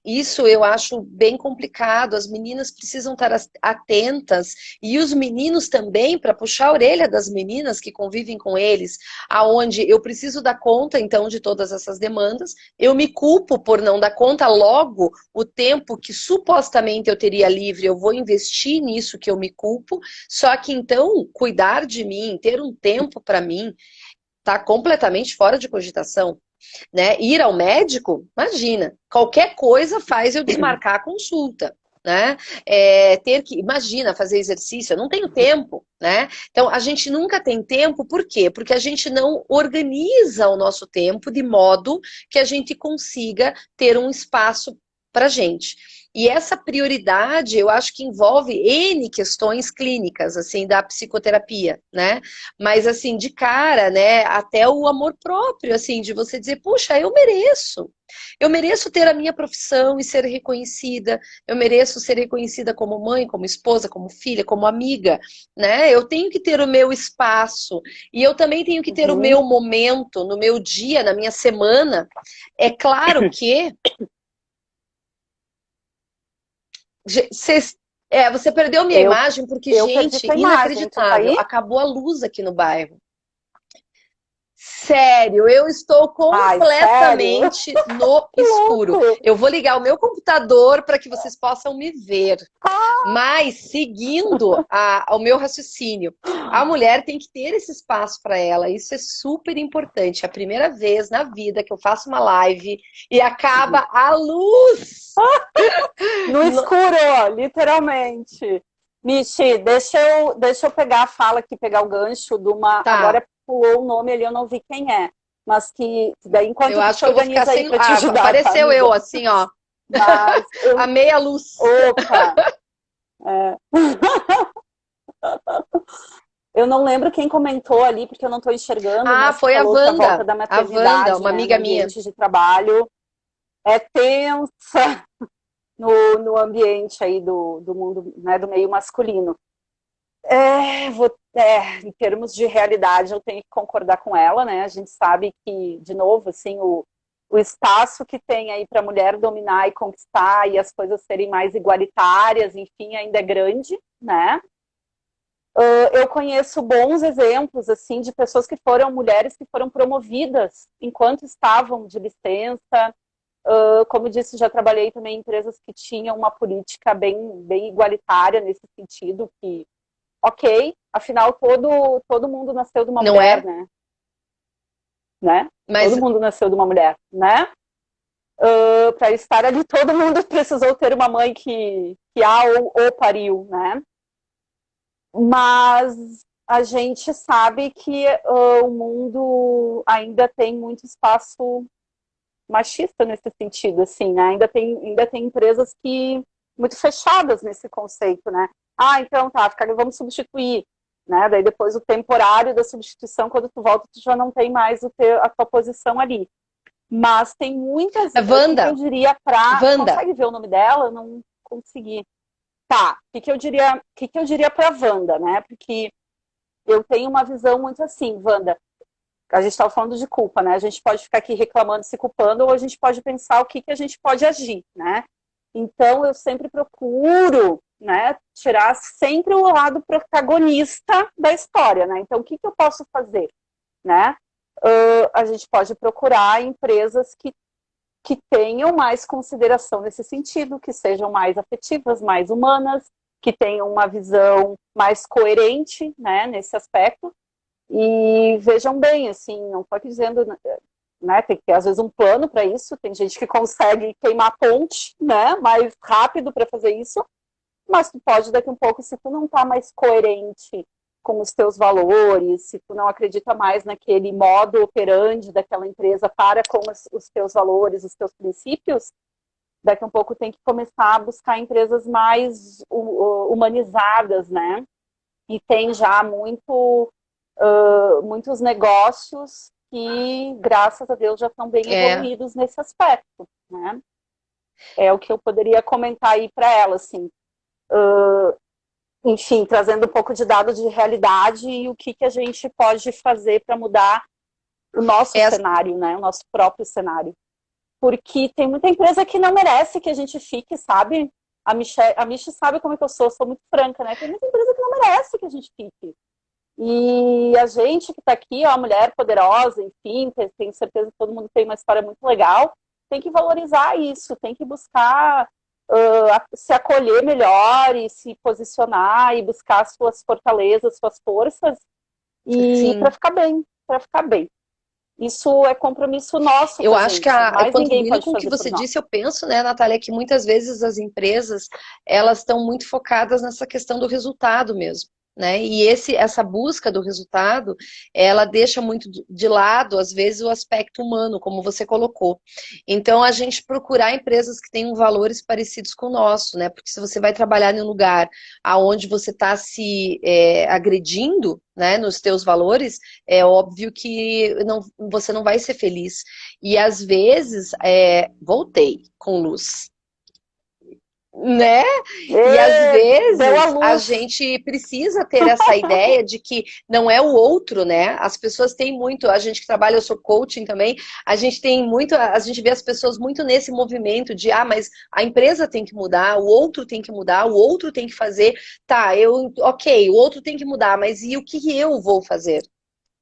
Isso eu acho bem complicado, as meninas precisam estar atentas e os meninos também, para puxar a orelha das meninas que convivem com eles, aonde eu preciso dar conta então de todas essas demandas, eu me culpo por não dar conta, logo o tempo que supostamente eu teria livre, eu vou investir nisso que eu me culpo, só que então cuidar de mim, ter um tempo para mim, está completamente fora de cogitação. Né? Ir ao médico, imagina, qualquer coisa faz eu desmarcar a consulta. Né? Imagina, fazer exercício, eu não tenho tempo, né? Então, a gente nunca tem tempo, por quê? Porque a gente não organiza o nosso tempo de modo que a gente consiga ter um espaço para gente. E essa prioridade, eu acho que envolve N questões clínicas, assim, da psicoterapia, né? Mas, assim, de cara, né, até o amor próprio, assim, de você dizer, puxa, eu mereço. Eu mereço ter a minha profissão e ser reconhecida. Eu mereço ser reconhecida como mãe, como esposa, como filha, como amiga, né? Eu tenho que ter o meu espaço. E eu também tenho que ter o meu momento, no meu dia, na minha semana. É claro que você perdeu minha imagem porque, gente, inacreditável. Acabou a luz aqui no bairro. Sério, eu estou completamente no escuro. Eu vou ligar o meu computador para que vocês possam me ver. Mas, seguindo o meu raciocínio, a mulher tem que ter esse espaço para ela. Isso é super importante. É a primeira vez na vida que eu faço uma live e acaba a luz. No escuro, literalmente. Michi, deixa eu pegar a fala aqui, pegar o gancho de uma... Tá. Agora pulou o nome ali, eu não vi quem é. Mas que daí, enquanto eu acho que eu vou ficar sem... pra te ajudar, apareceu tá, eu, assim, ó. Mas a meia luz. Opa! Eu não lembro quem comentou ali, porque eu não estou enxergando. Foi a Wanda. Da maternidade, uma amiga minha. De trabalho é tensa no ambiente aí do mundo, né, do meio masculino. Em termos de realidade, eu tenho que concordar com ela, né? A gente sabe que, de novo, assim, o espaço que tem aí para a mulher dominar e conquistar e as coisas serem mais igualitárias, enfim, ainda é grande, né? Eu conheço bons exemplos, assim, de pessoas que foram mulheres que foram promovidas enquanto estavam de licença. Como disse, já trabalhei também em empresas que tinham uma política bem igualitária nesse sentido, que, ok, afinal, todo mundo nasceu de uma mulher, né? Mas... Todo mundo nasceu de uma mulher, né? Para estar ali, todo mundo precisou ter uma mãe que ou pariu, né? Mas a gente sabe que o mundo ainda tem muito espaço machista nesse sentido, assim, né? Ainda tem empresas que muito fechadas nesse conceito, né? Então tá, vamos substituir, né? Daí depois o temporário da substituição, quando tu volta, tu já não tem mais a tua posição ali. Mas tem muitas... Wanda. Eu diria Wanda. Consegue ver o nome dela? Não... conseguir. Tá, o que que eu diria para a Wanda, né? Porque eu tenho uma visão muito assim, Wanda, a gente estava falando de culpa, né? A gente pode ficar aqui reclamando, se culpando, ou a gente pode pensar o que que a gente pode agir, né? Então, eu sempre procuro, né, tirar sempre o lado protagonista da história, né? Então, o que que eu posso fazer, né? A gente pode procurar empresas que tenham mais consideração nesse sentido, que sejam mais afetivas, mais humanas, que tenham uma visão mais coerente, né, nesse aspecto. E vejam bem, assim, não estou aqui dizendo, né, tem que ter às vezes um plano para isso, tem gente que consegue queimar a ponte, né, mais rápido para fazer isso, mas tu pode daqui um pouco, se tu não está mais coerente com os teus valores, se tu não acredita mais naquele modo operandi daquela empresa para com os teus valores, os teus princípios, daqui um pouco tem que começar a buscar empresas mais humanizadas, né? E tem já muitos negócios que, graças a Deus, já estão bem evoluídos nesse aspecto, né? É o que eu poderia comentar aí para ela, assim. Enfim, trazendo um pouco de dado de realidade e o que a gente pode fazer para mudar o nosso cenário, né? O nosso próprio cenário. Porque tem muita empresa que não merece que a gente fique, sabe? A Michi sabe como é que eu sou muito franca, né? Tem muita empresa que não merece que a gente fique. E a gente que está aqui, ó, a mulher poderosa, enfim, tenho certeza que todo mundo tem uma história muito legal, tem que valorizar isso, tem que buscar se acolher melhor e se posicionar e buscar suas fortalezas, suas forças, e para ficar bem, para ficar bem. Isso é compromisso nosso. Eu acho que mais ninguém contribuindo pode com o que fazer você por nós. disse, eu penso, né, Natália, que muitas vezes as empresas, elas estão muito focadas nessa questão do resultado mesmo, né? E essa busca do resultado, ela deixa muito de lado, às vezes, o aspecto humano, como você colocou. Então, a gente procurar empresas que tenham valores parecidos com o nosso, né? Porque se você vai trabalhar em um lugar aonde você está se agredindo, né, nos teus valores, é óbvio que você não vai ser feliz. E às vezes, voltei com luz, né? E às vezes a gente precisa ter essa ideia de que não é o outro, né? As pessoas têm muito, a gente que trabalha, eu sou coaching também, a gente tem muito, a gente vê as pessoas muito nesse movimento de, mas a empresa tem que mudar, o outro tem que mudar, o outro tem que fazer, tá, ok, o outro tem que mudar, mas e o que eu vou fazer?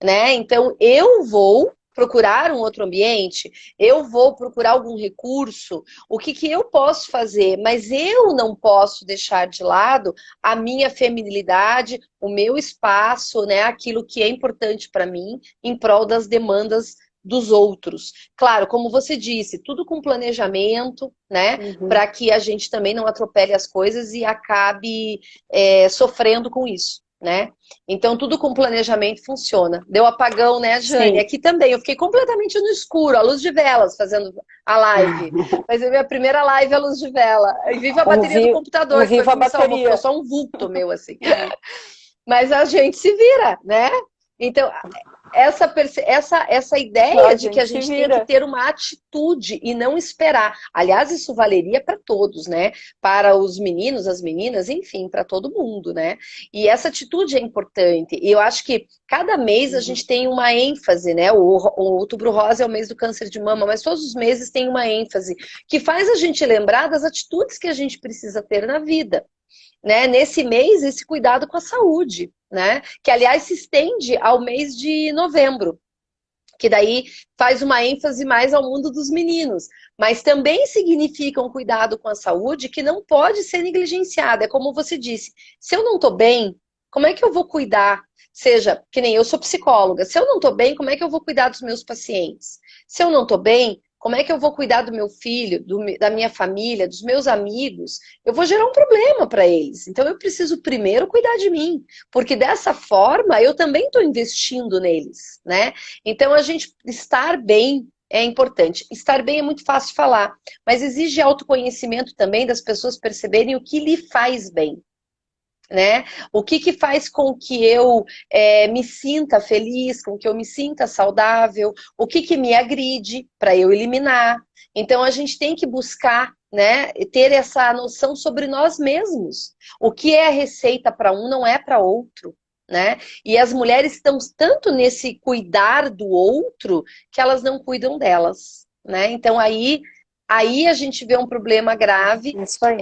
Né? Então, eu vou procurar um outro ambiente, eu vou procurar algum recurso, o que eu posso fazer, mas eu não posso deixar de lado a minha feminilidade, o meu espaço, né, aquilo que é importante para mim, em prol das demandas dos outros. Claro, como você disse, tudo com planejamento, né, para que a gente também não atropele as coisas e acabe sofrendo com isso. Né? Então, tudo com planejamento funciona. Deu apagão, né, Jane? Sim. Aqui também. Eu fiquei completamente no escuro, à luz de velas, fazendo a live. Mas a minha primeira live à luz de vela. E viva a bateria do computador, que foi que me salvou, ficou só um vulto meu, assim. Mas a gente se vira, né? Então, essa ideia de que a gente tem que ter uma atitude e não esperar. Aliás, isso valeria para todos, né? Para os meninos, as meninas, enfim, para todo mundo, né? E essa atitude é importante. E eu acho que cada mês a gente tem uma ênfase, né? O Outubro Rosa é o mês do câncer de mama, mas todos os meses tem uma ênfase que faz a gente lembrar das atitudes que a gente precisa ter na vida. Né? Nesse mês, esse cuidado com a saúde, né? Que, aliás, se estende ao mês de novembro, que daí faz uma ênfase mais ao mundo dos meninos, mas também significa um cuidado com a saúde que não pode ser negligenciado. É como você disse, se eu não estou bem, como é que eu vou cuidar? Seja, que nem eu sou psicóloga, se eu não estou bem, como é que eu vou cuidar dos meus pacientes? Se eu não estou bem, como é que eu vou cuidar do meu filho, da minha família, dos meus amigos? Eu vou gerar um problema para eles. Então, eu preciso primeiro cuidar de mim, porque dessa forma eu também estou investindo neles, né? Então, a gente estar bem é importante. Estar bem é muito fácil de falar, mas exige autoconhecimento também das pessoas perceberem o que lhe faz bem. né? O que que faz com que eu me sinta feliz, com que eu me sinta saudável, o que que me agride para eu eliminar. Então a gente tem que buscar, né, ter essa noção sobre nós mesmos. O que é a receita para um não é para outro. Né? E as mulheres estão tanto nesse cuidar do outro que elas não cuidam delas, né? Então aí a gente vê um problema grave Isso aí.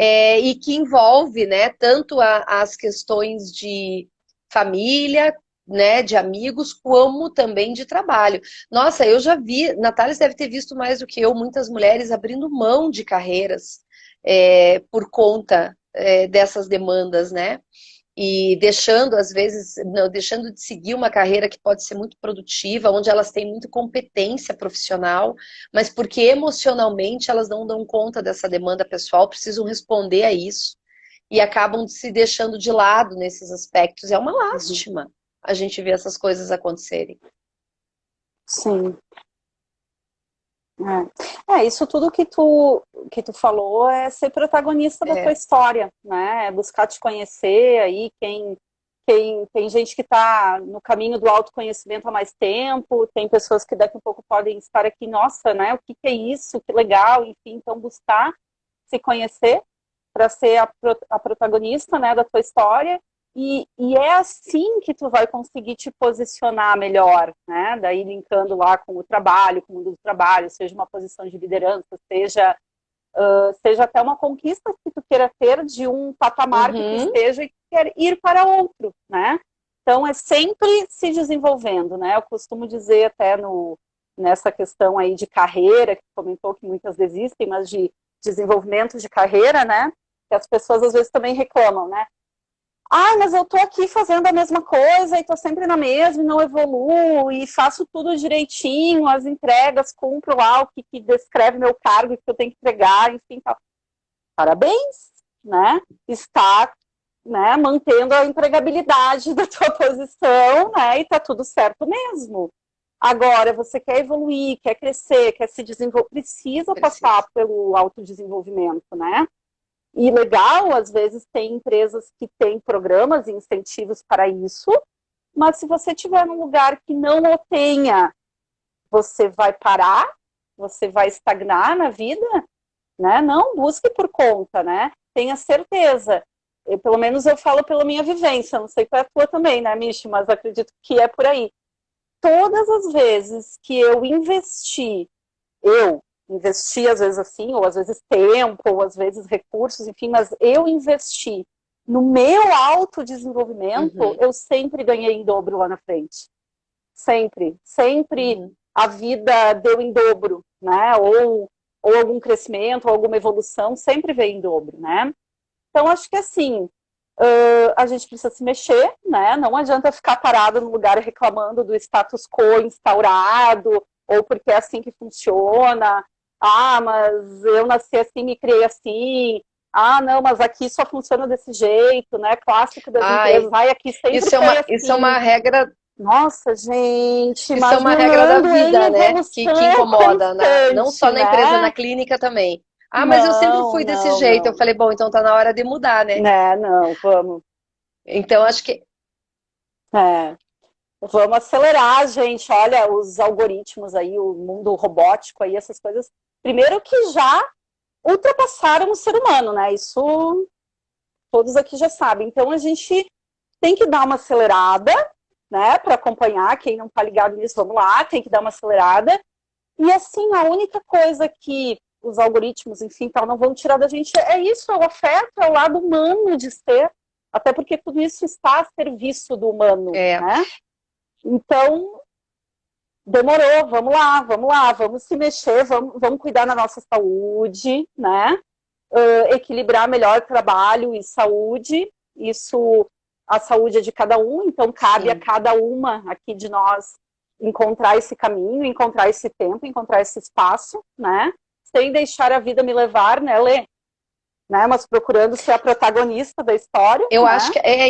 e que envolve, né, tanto as questões de família, né, de amigos, como também de trabalho. Nossa, eu já vi, Natália deve ter visto mais do que eu, muitas mulheres abrindo mão de carreiras por conta dessas demandas, né? E deixando, às vezes, não, deixando de seguir uma carreira que pode ser muito produtiva, onde elas têm muita competência profissional, mas porque emocionalmente elas não dão conta dessa demanda pessoal, precisam responder a isso e acabam se deixando de lado nesses aspectos. É uma Uhum. lástima a gente ver essas coisas acontecerem. Sim. Isso tudo que tu falou é ser protagonista da tua É. história, né? É buscar te conhecer aí, quem tem gente que está no caminho do autoconhecimento há mais tempo, tem pessoas que daqui a pouco podem estar aqui, nossa, né? O que é isso? Que legal, enfim, então buscar se conhecer para ser a protagonista, né, da tua história. E é assim que tu vai conseguir te posicionar melhor, né? Daí linkando lá com o trabalho, com o mundo do trabalho, seja uma posição de liderança, seja até uma conquista que tu queira ter de um patamar que tu Uhum. esteja e quer ir para outro, né? Então é sempre se desenvolvendo, né? Eu costumo dizer até nessa questão aí de carreira, que tu comentou que muitas desistem, mas de desenvolvimento de carreira, né? Que as pessoas às vezes também reclamam, né? Ah, mas eu tô aqui fazendo a mesma coisa e tô sempre na mesma e não evoluo e faço tudo direitinho, as entregas, cumpro lá o que descreve meu cargo, que eu tenho que entregar, enfim, tal. Parabéns, né? Está, né, mantendo a empregabilidade da tua posição, né? E tá tudo certo mesmo. Agora, você quer evoluir, quer crescer, quer se desenvolver, precisa passar Preciso. pelo autodesenvolvimento, né? E legal, às vezes tem empresas que têm programas e incentivos para isso, mas se você estiver num lugar que não o tenha, você vai parar, você vai estagnar na vida, né? Não busque por conta, né? Tenha certeza. Pelo menos eu falo pela minha vivência, não sei qual é a tua também, né, Michi? Mas acredito que é por aí. Todas as vezes que eu investi às vezes assim, ou às vezes tempo, ou às vezes recursos, enfim, mas eu investi no meu autodesenvolvimento, Uhum. eu sempre ganhei em dobro lá na frente. Sempre, sempre Uhum. a vida deu em dobro, né? Ou algum crescimento, ou alguma evolução, sempre veio em dobro, né? Então, acho que assim, a gente precisa se mexer, né? Não adianta ficar parado no lugar reclamando do status quo instaurado, ou porque é assim que funciona. Ah, mas eu nasci assim, me criei assim. Ah, não, mas aqui só funciona desse jeito, né? Clássico das empresas. Ai, Ai, aqui sempre foi isso é assim. uma regra. Nossa, gente, Isso é uma regra da imaginando em vida, né? Que evolução incomoda, não só constante, na empresa, na né? clínica também. Ah, mas eu sempre Não, fui desse não, jeito. Eu não. falei, bom, então tá na hora de mudar, né? Né, não, vamos. Então acho que. É. Vamos acelerar, gente. Olha, os algoritmos aí, o mundo robótico aí, essas coisas. Primeiro que já ultrapassaram o ser humano, né? Isso todos aqui já sabem. Então a gente tem que dar uma acelerada, né? Para acompanhar. Quem não tá ligado nisso, vamos lá, tem que dar uma acelerada. E assim, a única coisa que os algoritmos, enfim, tal, não vão tirar da gente é isso, é o afeto, é o lado humano de ser. Até porque tudo isso está a serviço do humano, É, né? Então, demorou, vamos lá, vamos se mexer, vamos cuidar da nossa saúde, né? Equilibrar melhor trabalho e saúde. Isso, a saúde é de cada um, então cabe a sim. cada uma aqui de nós encontrar esse caminho, encontrar esse tempo, encontrar esse espaço, né? Sem deixar a vida me levar, né, Lê? né? Mas procurando ser a protagonista da história, Eu né? acho que É a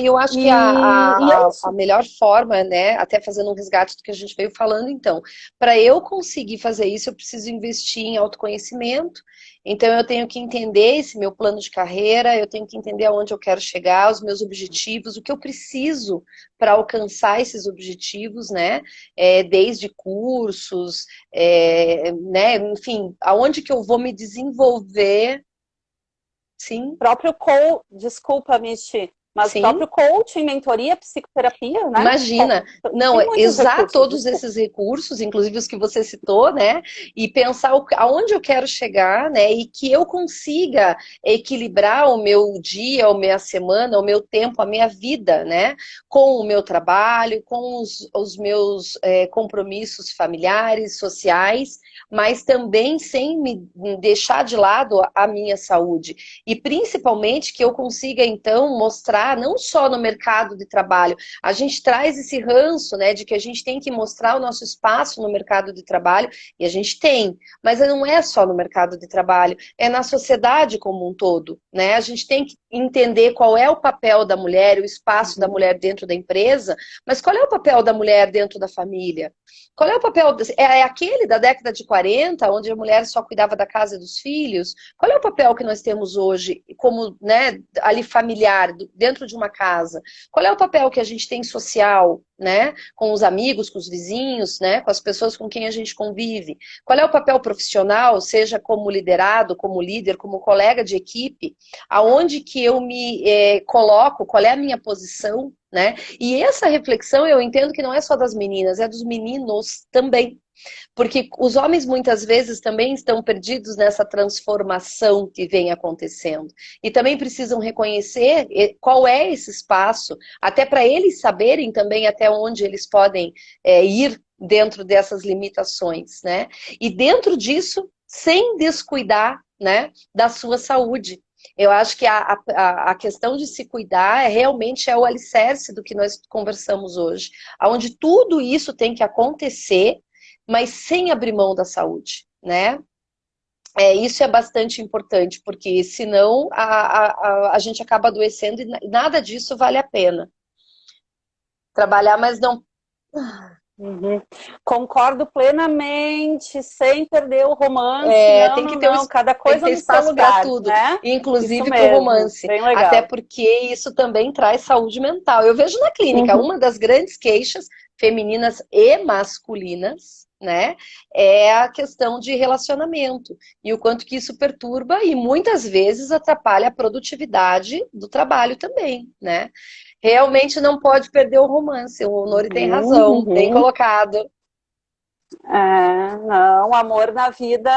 isso. melhor forma, né, até fazendo um resgate do que a gente veio falando, então, para eu conseguir fazer isso, eu preciso investir em autoconhecimento. Então, eu tenho que entender esse meu plano de carreira, eu tenho que entender aonde eu quero chegar, os meus objetivos, o que eu preciso para alcançar esses objetivos, né? Desde cursos, né, enfim, aonde que eu vou me desenvolver, sim, Desculpa, Michi, mas sim. próprio coaching, mentoria, psicoterapia, né? Imagina, não, Tem muitos usar recursos, todos desculpa. esses recursos, inclusive os que você citou, né, e pensar aonde eu quero chegar, né, e que eu consiga equilibrar o meu dia, a minha semana, o meu tempo, a minha vida, né, com o meu trabalho, com os meus compromissos familiares, sociais, mas também sem me deixar de lado a minha saúde. E principalmente que eu consiga, então, mostrar, não só no mercado de trabalho, a gente traz esse ranço, né, de que a gente tem que mostrar o nosso espaço no mercado de trabalho, e a gente tem, mas não é só no mercado de trabalho, é na sociedade como um todo, né? A gente tem que entender qual é o papel da mulher, o espaço da mulher dentro da empresa, mas qual é o papel da mulher dentro da família? Qual é o papel? É aquele da década de 40, onde a mulher só cuidava da casa e dos filhos? Qual é o papel que nós temos hoje, como, né, ali familiar, dentro de uma casa? Qual é o papel que a gente tem social, né? Com os amigos, com os vizinhos, né? Com as pessoas com quem a gente convive. Qual é o papel profissional, seja como liderado, como líder, como colega de equipe, aonde que eu me coloco, qual é a minha posição, né? E essa reflexão eu entendo que não é só das meninas, é dos meninos também. Porque os homens muitas vezes também estão perdidos nessa transformação que vem acontecendo. E também precisam reconhecer qual é esse espaço, até para eles saberem também até onde eles podem ir dentro dessas limitações, né? E dentro disso, sem descuidar, né, da sua saúde. Eu acho que a questão de se cuidar realmente é o alicerce do que nós conversamos hoje, onde tudo isso tem que acontecer, mas sem abrir mão da saúde, né? Isso é bastante importante, porque senão a gente acaba adoecendo e nada disso vale a pena. Trabalhar, mas não. Uhum. Concordo plenamente, sem perder o romance. Não, Tem que não, ter, não. Cada tem que coisa ter no seu espaço para lugar, tudo, né? Isso inclusive para o mesmo. romance. Bem Até legal. porque isso também traz saúde mental. Eu vejo na clínica, Uhum. uma das grandes queixas femininas e masculinas, né, é a questão de relacionamento e o quanto que isso perturba e muitas vezes atrapalha a produtividade do trabalho também, né? Realmente não pode perder o romance. O Honori tem Uhum, razão, bem uhum. colocado. Não, amor na vida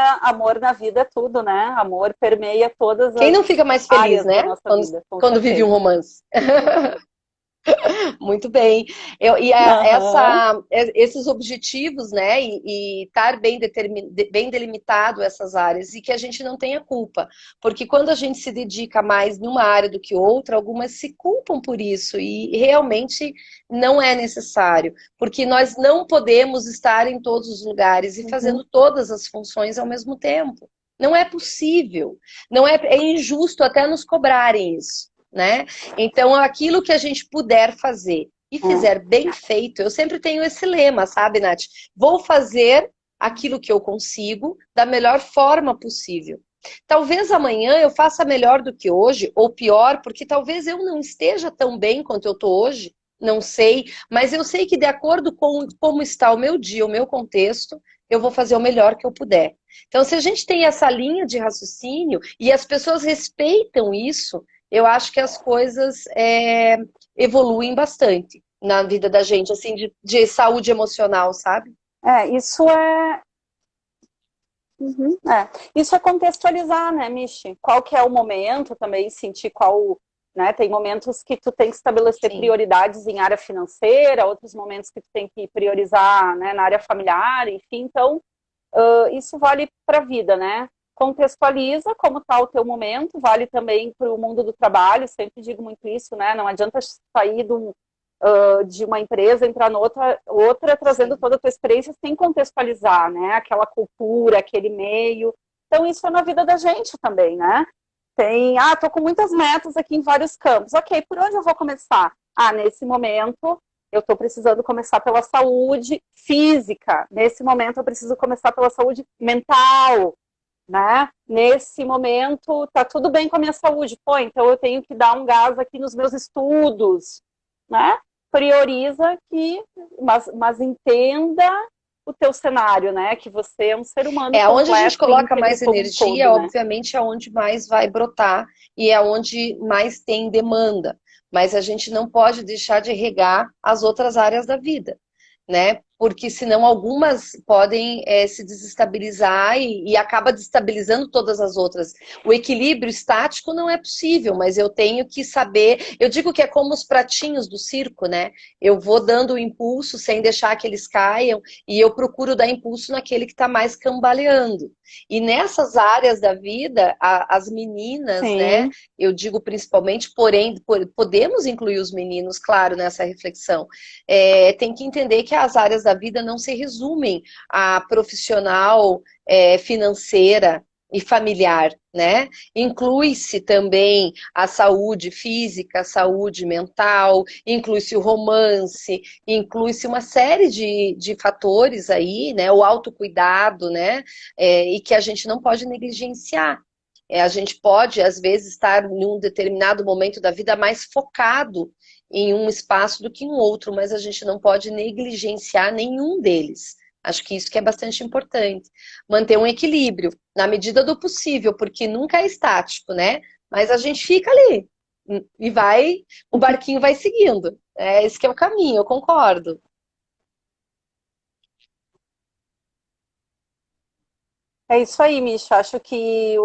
é tudo, né? Amor permeia todas Quem as não fica mais feliz, áreas da né? nossa vida, com Quando vive um certeza. romance. Muito bem. Aham. Esses objetivos, né, e estar bem delimitado essas áreas, e que a gente não tenha culpa. Porque quando a gente se dedica mais numa área do que outra, algumas se culpam por isso, e realmente não é necessário. Porque nós não podemos estar em todos os lugares e Uhum. fazendo todas as funções ao mesmo tempo. Não é possível. Não é injusto até nos cobrarem isso, né? Então, aquilo que a gente puder fazer e É. fizer bem feito, eu sempre tenho esse lema, sabe, Nath? Vou fazer aquilo que eu consigo da melhor forma possível. Talvez amanhã eu faça melhor do que hoje, ou pior, porque talvez eu não esteja tão bem quanto eu estou hoje, não sei, mas eu sei que de acordo com como está o meu dia, o meu contexto, eu vou fazer o melhor que eu puder. Então, se a gente tem essa linha de raciocínio e as pessoas respeitam isso, eu acho que as coisas evoluem bastante na vida da gente, assim, de saúde emocional, sabe? Isso é. Uhum, Isso é contextualizar, né, Michi? Qual que é o momento também, sentir qual, né? Tem momentos que tu tem que estabelecer Sim, prioridades em área financeira, outros momentos que tu tem que priorizar, né, na área familiar, enfim. Então, isso vale para a vida, né? Contextualiza como está o teu momento, vale também para o mundo do trabalho, sempre digo muito isso, né? Não adianta sair de uma empresa, entrar outra trazendo sim. toda a tua experiência sem contextualizar, né? Aquela cultura, aquele meio. Então, isso é na vida da gente também, né? tô com muitas metas aqui em vários campos. Ok, por onde eu vou começar? Nesse momento eu estou precisando começar pela saúde física. Nesse momento eu preciso começar pela saúde mental, né? Nesse momento tá tudo bem com a minha saúde. Pô, então eu tenho que dar um gás aqui nos meus estudos, né? Prioriza mas entenda o teu cenário, né? Que você é um ser humano Onde a gente completo, coloca íntegro mais como um energia, todo, né? obviamente, é onde mais vai brotar e é onde mais tem demanda. Mas a gente não pode deixar de regar as outras áreas da vida, né? Porque senão algumas podem se desestabilizar e acaba destabilizando todas as outras. O equilíbrio estático não é possível, mas eu tenho que saber. Eu digo que é como os pratinhos do circo, né? Eu vou dando o impulso sem deixar que eles caiam e eu procuro dar impulso naquele que está mais cambaleando. E nessas áreas da vida, as meninas, né? Sim, Eu digo principalmente, porém, podemos incluir os meninos, claro, nessa reflexão. Tem que entender que as áreas da vida não se resumem à profissional, financeira e familiar, né? Inclui-se também a saúde física, a saúde mental, inclui-se o romance, inclui-se uma série de fatores aí, né? O autocuidado, né? E que a gente não pode negligenciar. A gente pode, às vezes, estar em um determinado momento da vida mais focado em um espaço do que em outro, mas a gente não pode negligenciar nenhum deles. Acho que isso que é bastante importante. Manter um equilíbrio, na medida do possível, porque nunca é estático, né? Mas a gente fica ali e o barquinho vai seguindo. Esse que é o caminho, eu concordo. é isso aí, Misha. Acho que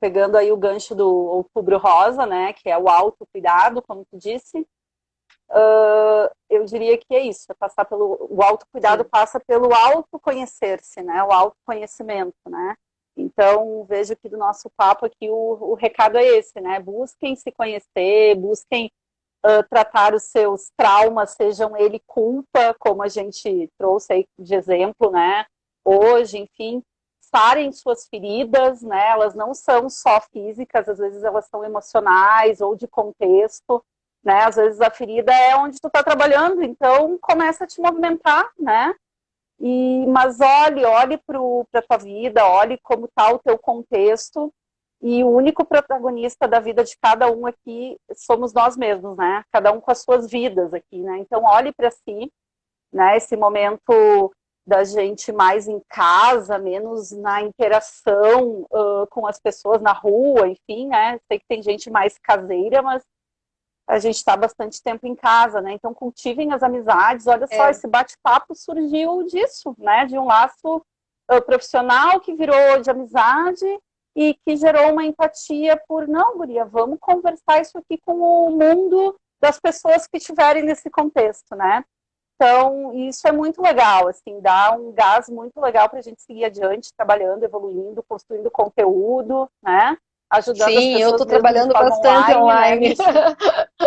pegando aí o gancho do Outubro Rosa, né, que é o autocuidado, como tu disse, eu diria que é isso, o autocuidado Sim. passa pelo autoconhecer-se, né, o autoconhecimento, né. Então, vejo que do nosso papo aqui o recado é esse, né, busquem se conhecer, busquem tratar os seus traumas, sejam ele culpa, como a gente trouxe aí de exemplo, né, hoje, enfim, sarem suas feridas, né, elas não são só físicas, às vezes elas são emocionais ou de contexto, né, às vezes a ferida é onde tu tá trabalhando, então começa a te movimentar, né, mas olhe para a tua vida, olhe como está o teu contexto, e o único protagonista da vida de cada um aqui somos nós mesmos, né? Cada um com as suas vidas aqui, né? Então olhe para si, né? Esse momento da gente mais em casa, menos na interação com as pessoas na rua, enfim, né? Sei que tem gente mais caseira, mas a gente está bastante tempo em casa, né? Então cultivem as amizades. Olha só, É, esse bate-papo surgiu disso, né? De um laço profissional que virou de amizade e que gerou uma empatia por, não, guria, vamos conversar isso aqui com o mundo das pessoas que estiverem nesse contexto, né? Então, isso é muito legal, assim, dá um gás muito legal para a gente seguir adiante, trabalhando, evoluindo, construindo conteúdo, né? Ajudando as sim, eu pessoas estou mesmo de trabalhando forma bastante online, né, online. Misha?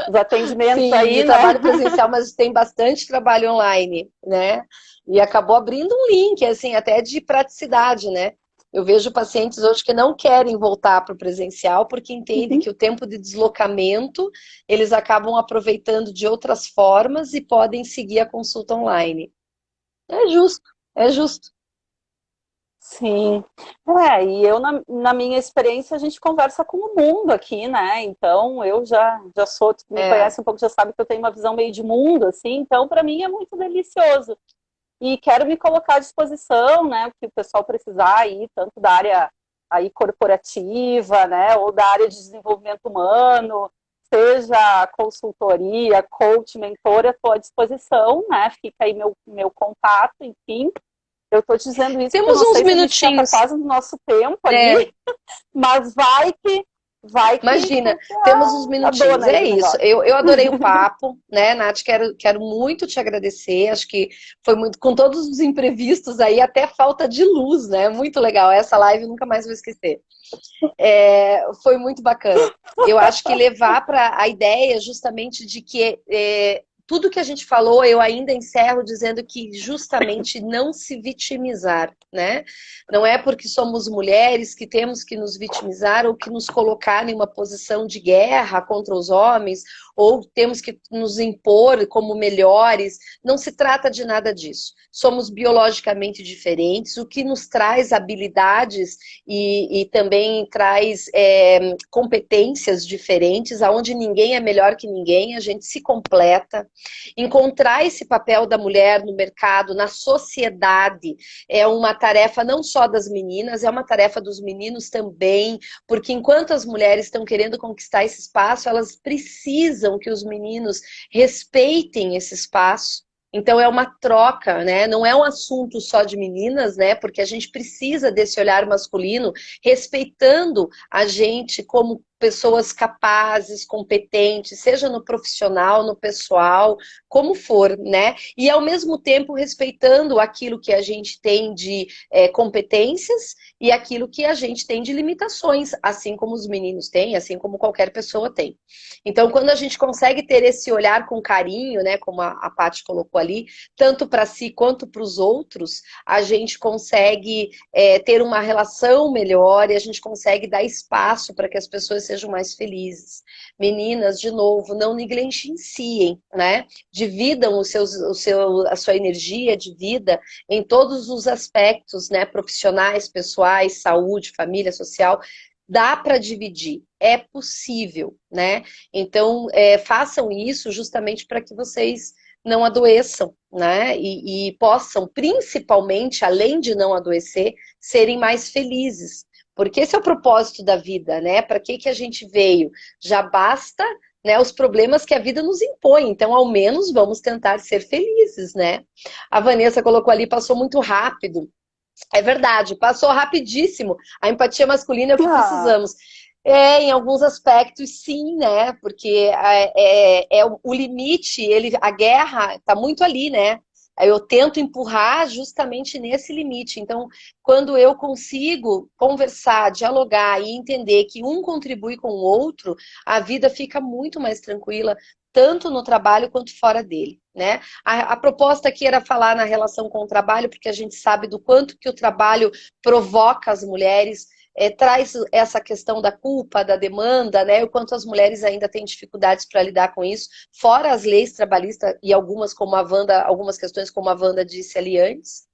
Os atendimentos Sim, aí, eu né? trabalho presencial, mas tem bastante trabalho online, né? E acabou abrindo um link, assim, até de praticidade, né? Eu vejo pacientes hoje que não querem voltar para o presencial porque entendem Uhum. que o tempo de deslocamento eles acabam aproveitando de outras formas e podem seguir a consulta online. É justo, é justo. Sim. E eu, na minha experiência, a gente conversa com o mundo aqui, né? Então, eu já sou, tu me É, conhece um pouco, já sabe que eu tenho uma visão meio de mundo, assim, então, para mim é muito delicioso. E quero me colocar à disposição, né? O que o pessoal precisar aí, tanto da área aí corporativa, né? Ou da área de desenvolvimento humano, seja consultoria, coach, mentora, estou à disposição, né? Fica aí meu contato, enfim. Eu estou dizendo isso porque eu temos não uns sei se a gente já está minutinhos. quase no nosso tempo É, ali, mas vai que imagina, tu é temos uns a minutinhos. dona aí É do isso. negócio. Eu adorei o papo, né, Nath? Quero muito te agradecer. Acho que foi muito, com todos os imprevistos aí, até falta de luz, né? Muito legal. Essa live eu nunca mais vou esquecer. Foi muito bacana. Eu acho que levar para a ideia justamente de que tudo que a gente falou, eu ainda encerro dizendo que justamente não se vitimizar, né? Não é porque somos mulheres que temos que nos vitimizar ou que nos colocar em uma posição de guerra contra os homens, ou temos que nos impor como melhores. Não se trata de nada disso. Somos biologicamente diferentes, o que nos traz habilidades e também traz competências diferentes, aonde ninguém é melhor que ninguém, a gente se completa. Encontrar esse papel da mulher no mercado, na sociedade, é uma tarefa não só das meninas, é uma tarefa dos meninos também, porque enquanto as mulheres estão querendo conquistar esse espaço, elas precisam que os meninos respeitem esse espaço. Então é uma troca, né? Não é um assunto só de meninas, né? Porque a gente precisa desse olhar masculino, respeitando a gente como pessoas capazes, competentes, seja no profissional, no pessoal, como for, né? E ao mesmo tempo respeitando aquilo que a gente tem de competências e aquilo que a gente tem de limitações, assim como os meninos têm, assim como qualquer pessoa tem. Então, quando a gente consegue ter esse olhar com carinho, né, como a Paty colocou ali, tanto para si quanto para os outros, a gente consegue ter uma relação melhor e a gente consegue dar espaço para que as pessoas sejam mais felizes. Meninas, de novo, não negligenciem, né? Dividam a sua energia de vida em todos os aspectos, né? Profissionais, pessoais, saúde, família, social. Dá para dividir, é possível, né? Então, façam isso justamente para que vocês não adoeçam, né? E possam, principalmente, além de não adoecer, serem mais felizes. Porque esse é o propósito da vida, né? Para que a gente veio? Já basta, né, os problemas que a vida nos impõe. Então, ao menos, vamos tentar ser felizes, né? A Vanessa colocou ali, passou muito rápido. É verdade, passou rapidíssimo. A empatia masculina é o que precisamos. Em alguns aspectos, sim, né? Porque o limite, a guerra está muito ali, né? Eu tento empurrar justamente nesse limite. Então, quando eu consigo conversar, dialogar e entender que um contribui com o outro, a vida fica muito mais tranquila, tanto no trabalho quanto fora dele, né? A proposta aqui era falar na relação com o trabalho, porque a gente sabe do quanto que o trabalho provoca as mulheres, traz essa questão da culpa, da demanda, né? O quanto as mulheres ainda têm dificuldades para lidar com isso, fora as leis trabalhistas e algumas questões como a Wanda disse ali antes.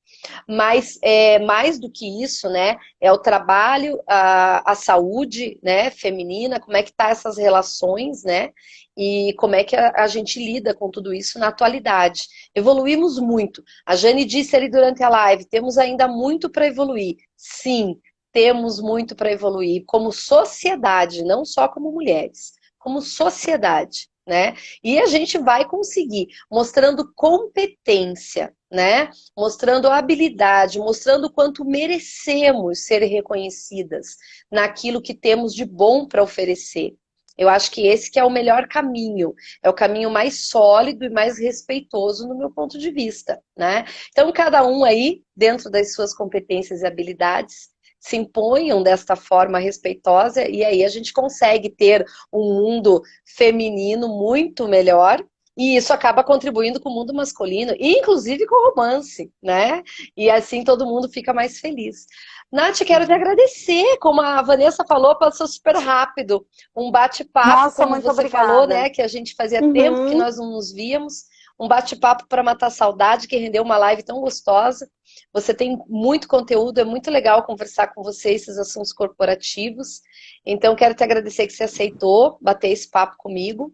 Mas mais do que isso, né? É o trabalho, a saúde, né, feminina, como é que tá essas relações, né? E como é que a gente lida com tudo isso na atualidade. Evoluímos muito. A Jane disse ali durante a live, temos ainda muito para evoluir. Sim, temos muito para evoluir como sociedade, não só como mulheres, como sociedade, né? E a gente vai conseguir, mostrando competência, né? Mostrando habilidade, mostrando o quanto merecemos ser reconhecidas naquilo que temos de bom para oferecer. Eu acho que esse que é o melhor caminho, é o caminho mais sólido e mais respeitoso no meu ponto de vista, né? Então, cada um aí, dentro das suas competências e habilidades, se imponham desta forma respeitosa e aí a gente consegue ter um mundo feminino muito melhor e isso acaba contribuindo com o mundo masculino, inclusive com o romance, né? E assim todo mundo fica mais feliz. Nath, quero te agradecer, como a Vanessa falou, passou super rápido, um bate-papo, como muito você obrigada. falou, né? Que a gente fazia tempo que nós não nos víamos, um bate-papo para matar a saudade, que rendeu uma live tão gostosa. Você tem muito conteúdo, é muito legal conversar com você esses assuntos corporativos. Então, quero te agradecer que você aceitou bater esse papo comigo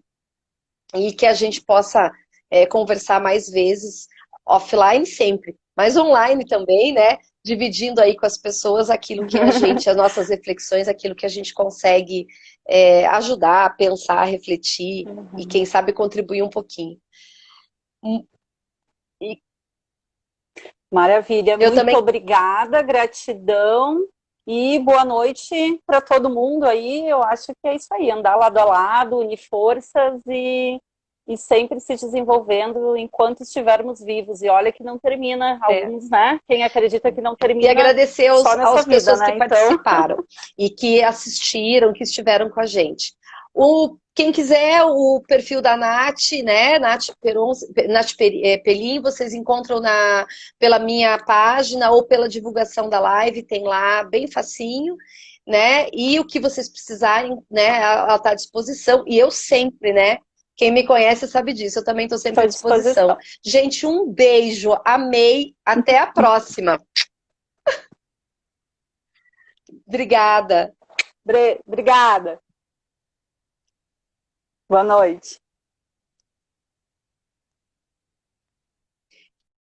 e que a gente possa conversar mais vezes, offline sempre, mas online também, né? Dividindo aí com as pessoas aquilo que a gente, as nossas reflexões, aquilo que a gente consegue ajudar, pensar, refletir e quem sabe contribuir um pouquinho. E Maravilha, muito também obrigada, gratidão e boa noite para todo mundo aí. Eu acho que é isso aí, andar lado a lado, unir forças e sempre se desenvolvendo enquanto estivermos vivos. E olha que não termina, alguns, né? Quem acredita que não termina. E agradecer às vida, pessoas né? que participaram e que assistiram, que estiveram com a gente. Quem quiser o perfil da Nath, né? Pelim, vocês encontram pela minha página ou pela divulgação da live, tem lá, bem facinho, né? E o que vocês precisarem, né? Ela está à disposição. E eu sempre, né? Quem me conhece sabe disso, eu também estou sempre à disposição. Gente, um beijo, amei, até a próxima. Obrigada. Obrigada. Boa noite.